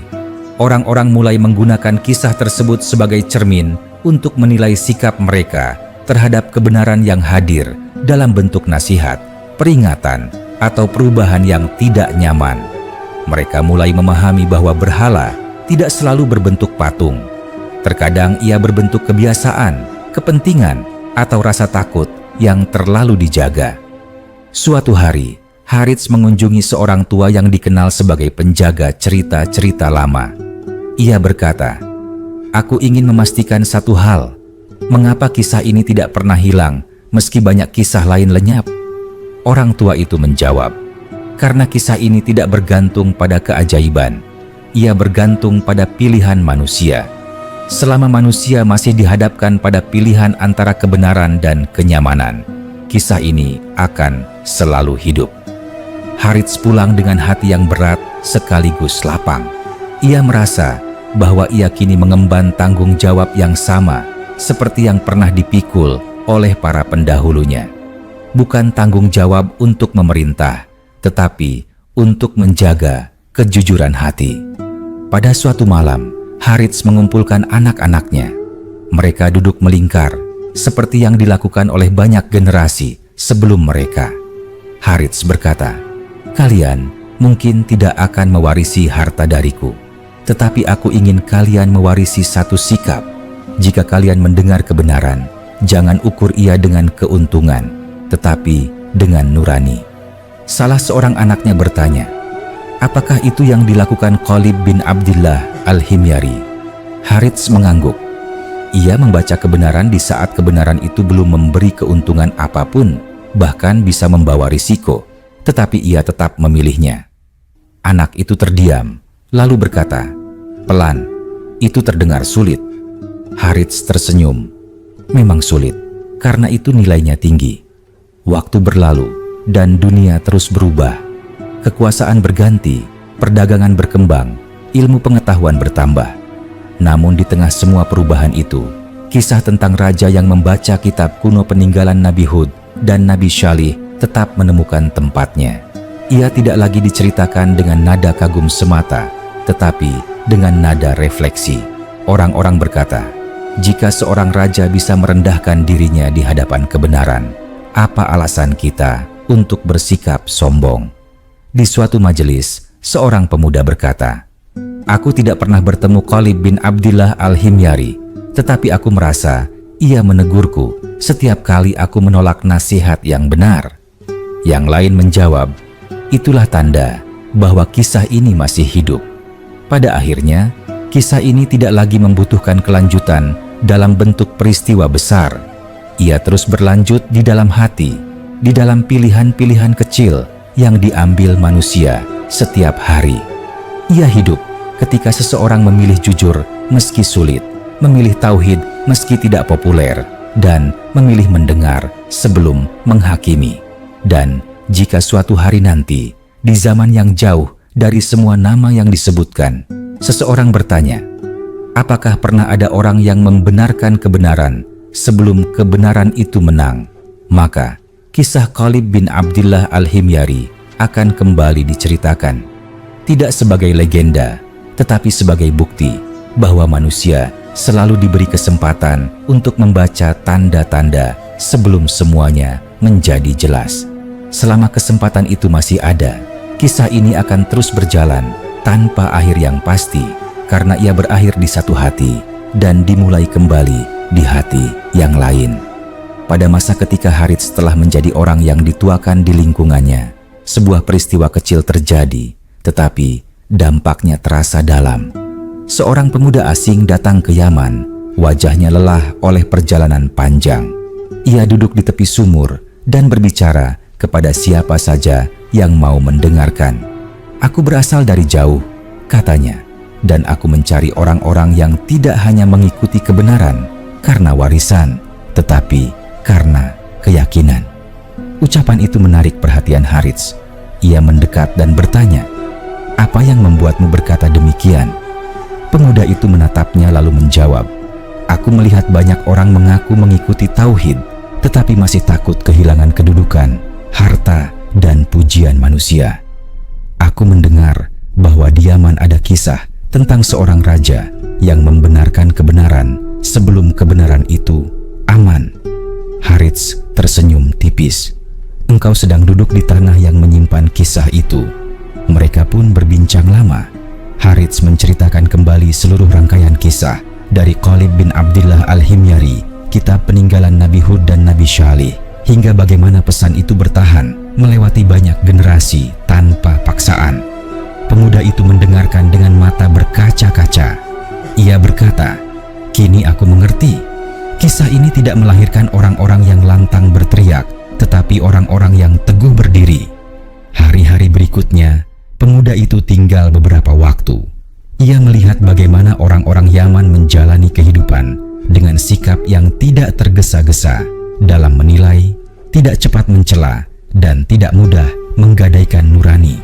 Orang-orang mulai menggunakan kisah tersebut sebagai cermin untuk menilai sikap mereka terhadap kebenaran yang hadir dalam bentuk nasihat, peringatan, atau perubahan yang tidak nyaman. Mereka mulai memahami bahwa berhala tidak selalu berbentuk patung. Terkadang ia berbentuk kebiasaan, kepentingan, atau rasa takut yang terlalu dijaga. Suatu hari, Harits mengunjungi seorang tua yang dikenal sebagai penjaga cerita-cerita lama. Ia berkata, "Aku ingin memastikan satu hal, mengapa kisah ini tidak pernah hilang meski banyak kisah lain lenyap?" Orang tua itu menjawab, "Karena kisah ini tidak bergantung pada keajaiban, ia bergantung pada pilihan manusia. Selama manusia masih dihadapkan pada pilihan antara kebenaran dan kenyamanan, kisah ini akan selalu hidup." Harits pulang dengan hati yang berat sekaligus lapang. Ia merasa bahwa ia kini mengemban tanggung jawab yang sama seperti yang pernah dipikul oleh para pendahulunya. Bukan tanggung jawab untuk memerintah, tetapi untuk menjaga kejujuran hati. Pada suatu malam, Harits mengumpulkan anak-anaknya. Mereka duduk melingkar, seperti yang dilakukan oleh banyak generasi sebelum mereka. Harits berkata, "Kalian mungkin tidak akan mewarisi harta dariku, tetapi aku ingin kalian mewarisi satu sikap. Jika kalian mendengar kebenaran, jangan ukur ia dengan keuntungan, tetapi dengan nurani." Salah seorang anaknya bertanya, "Apakah itu yang dilakukan Khalid bin Abdillah Al-Himyari?" Harits mengangguk. Ia membaca kebenaran di saat kebenaran itu belum memberi keuntungan apapun, bahkan bisa membawa risiko, tetapi ia tetap memilihnya. Anak itu terdiam, lalu berkata, "Pelan, itu terdengar sulit." Harits tersenyum. "Memang sulit, karena itu nilainya tinggi." Waktu berlalu, dan dunia terus berubah. Kekuasaan berganti, perdagangan berkembang, ilmu pengetahuan bertambah. Namun di tengah semua perubahan itu, kisah tentang raja yang membaca kitab kuno peninggalan Nabi Hud dan Nabi Syalih tetap menemukan tempatnya. Ia tidak lagi diceritakan dengan nada kagum semata, tetapi dengan nada refleksi. Orang-orang berkata, jika seorang raja bisa merendahkan dirinya di hadapan kebenaran, apa alasan kita untuk bersikap sombong? Di suatu majelis, seorang pemuda berkata, "Aku tidak pernah bertemu Khalid bin Abdillah Al-Himyari, tetapi aku merasa ia menegurku setiap kali aku menolak nasihat yang benar." Yang lain menjawab, "Itulah tanda bahwa kisah ini masih hidup." Pada akhirnya, kisah ini tidak lagi membutuhkan kelanjutan dalam bentuk peristiwa besar. Ia terus berlanjut di dalam hati, di dalam pilihan-pilihan kecil yang diambil manusia setiap hari. Ia hidup ketika seseorang memilih jujur meski sulit, memilih tauhid meski tidak populer, dan memilih mendengar sebelum menghakimi. Dan jika suatu hari nanti, di zaman yang jauh dari semua nama yang disebutkan, seseorang bertanya, apakah pernah ada orang yang membenarkan kebenaran sebelum kebenaran itu menang? Maka kisah Khalid bin Abdillah Al-Himyari akan kembali diceritakan, tidak sebagai legenda, tetapi sebagai bukti bahwa manusia selalu diberi kesempatan untuk membaca tanda-tanda sebelum semuanya menjadi jelas. Selama kesempatan itu masih ada, kisah ini akan terus berjalan tanpa akhir yang pasti, karena ia berakhir di satu hati dan dimulai kembali di hati yang lain. Pada masa ketika Harits telah menjadi orang yang dituakan di lingkungannya, sebuah peristiwa kecil terjadi, tetapi dampaknya terasa dalam. Seorang pemuda asing datang ke Yaman, wajahnya lelah oleh perjalanan panjang. Ia duduk di tepi sumur dan berbicara kepada siapa saja yang mau mendengarkan. "Aku berasal dari jauh," katanya, "dan aku mencari orang-orang yang tidak hanya mengikuti kebenaran karena warisan, tetapi karena keyakinan." Ucapan itu menarik perhatian Harits. Ia mendekat dan bertanya, "Apa yang membuatmu berkata demikian?" Pemuda itu menatapnya lalu menjawab, "Aku melihat banyak orang mengaku mengikuti tauhid, tetapi masih takut kehilangan kedudukan, harta, dan pujian manusia. Aku mendengar bahwa di Yaman ada kisah tentang seorang raja yang membenarkan kebenaran sebelum kebenaran itu aman." Harits tersenyum tipis. "Engkau sedang duduk di tanah yang menyimpan kisah itu." Mereka pun berbincang lama. Harits menceritakan kembali seluruh rangkaian kisah dari Qalib bin Abdillah Al-Himyari, kitab peninggalan Nabi Hud dan Nabi Syalih, hingga bagaimana pesan itu bertahan melewati banyak generasi tanpa paksaan. Pemuda itu mendengarkan dengan mata berkaca-kaca. Ia berkata, "Kini aku mengerti. Kisah ini tidak melahirkan orang-orang yang lantang berteriak, tetapi orang-orang yang teguh berdiri." Hari-hari berikutnya, pemuda itu tinggal beberapa waktu. Ia melihat bagaimana orang-orang Yaman menjalani kehidupan dengan sikap yang tidak tergesa-gesa dalam menilai, tidak cepat mencela, dan tidak mudah menggadaikan nurani.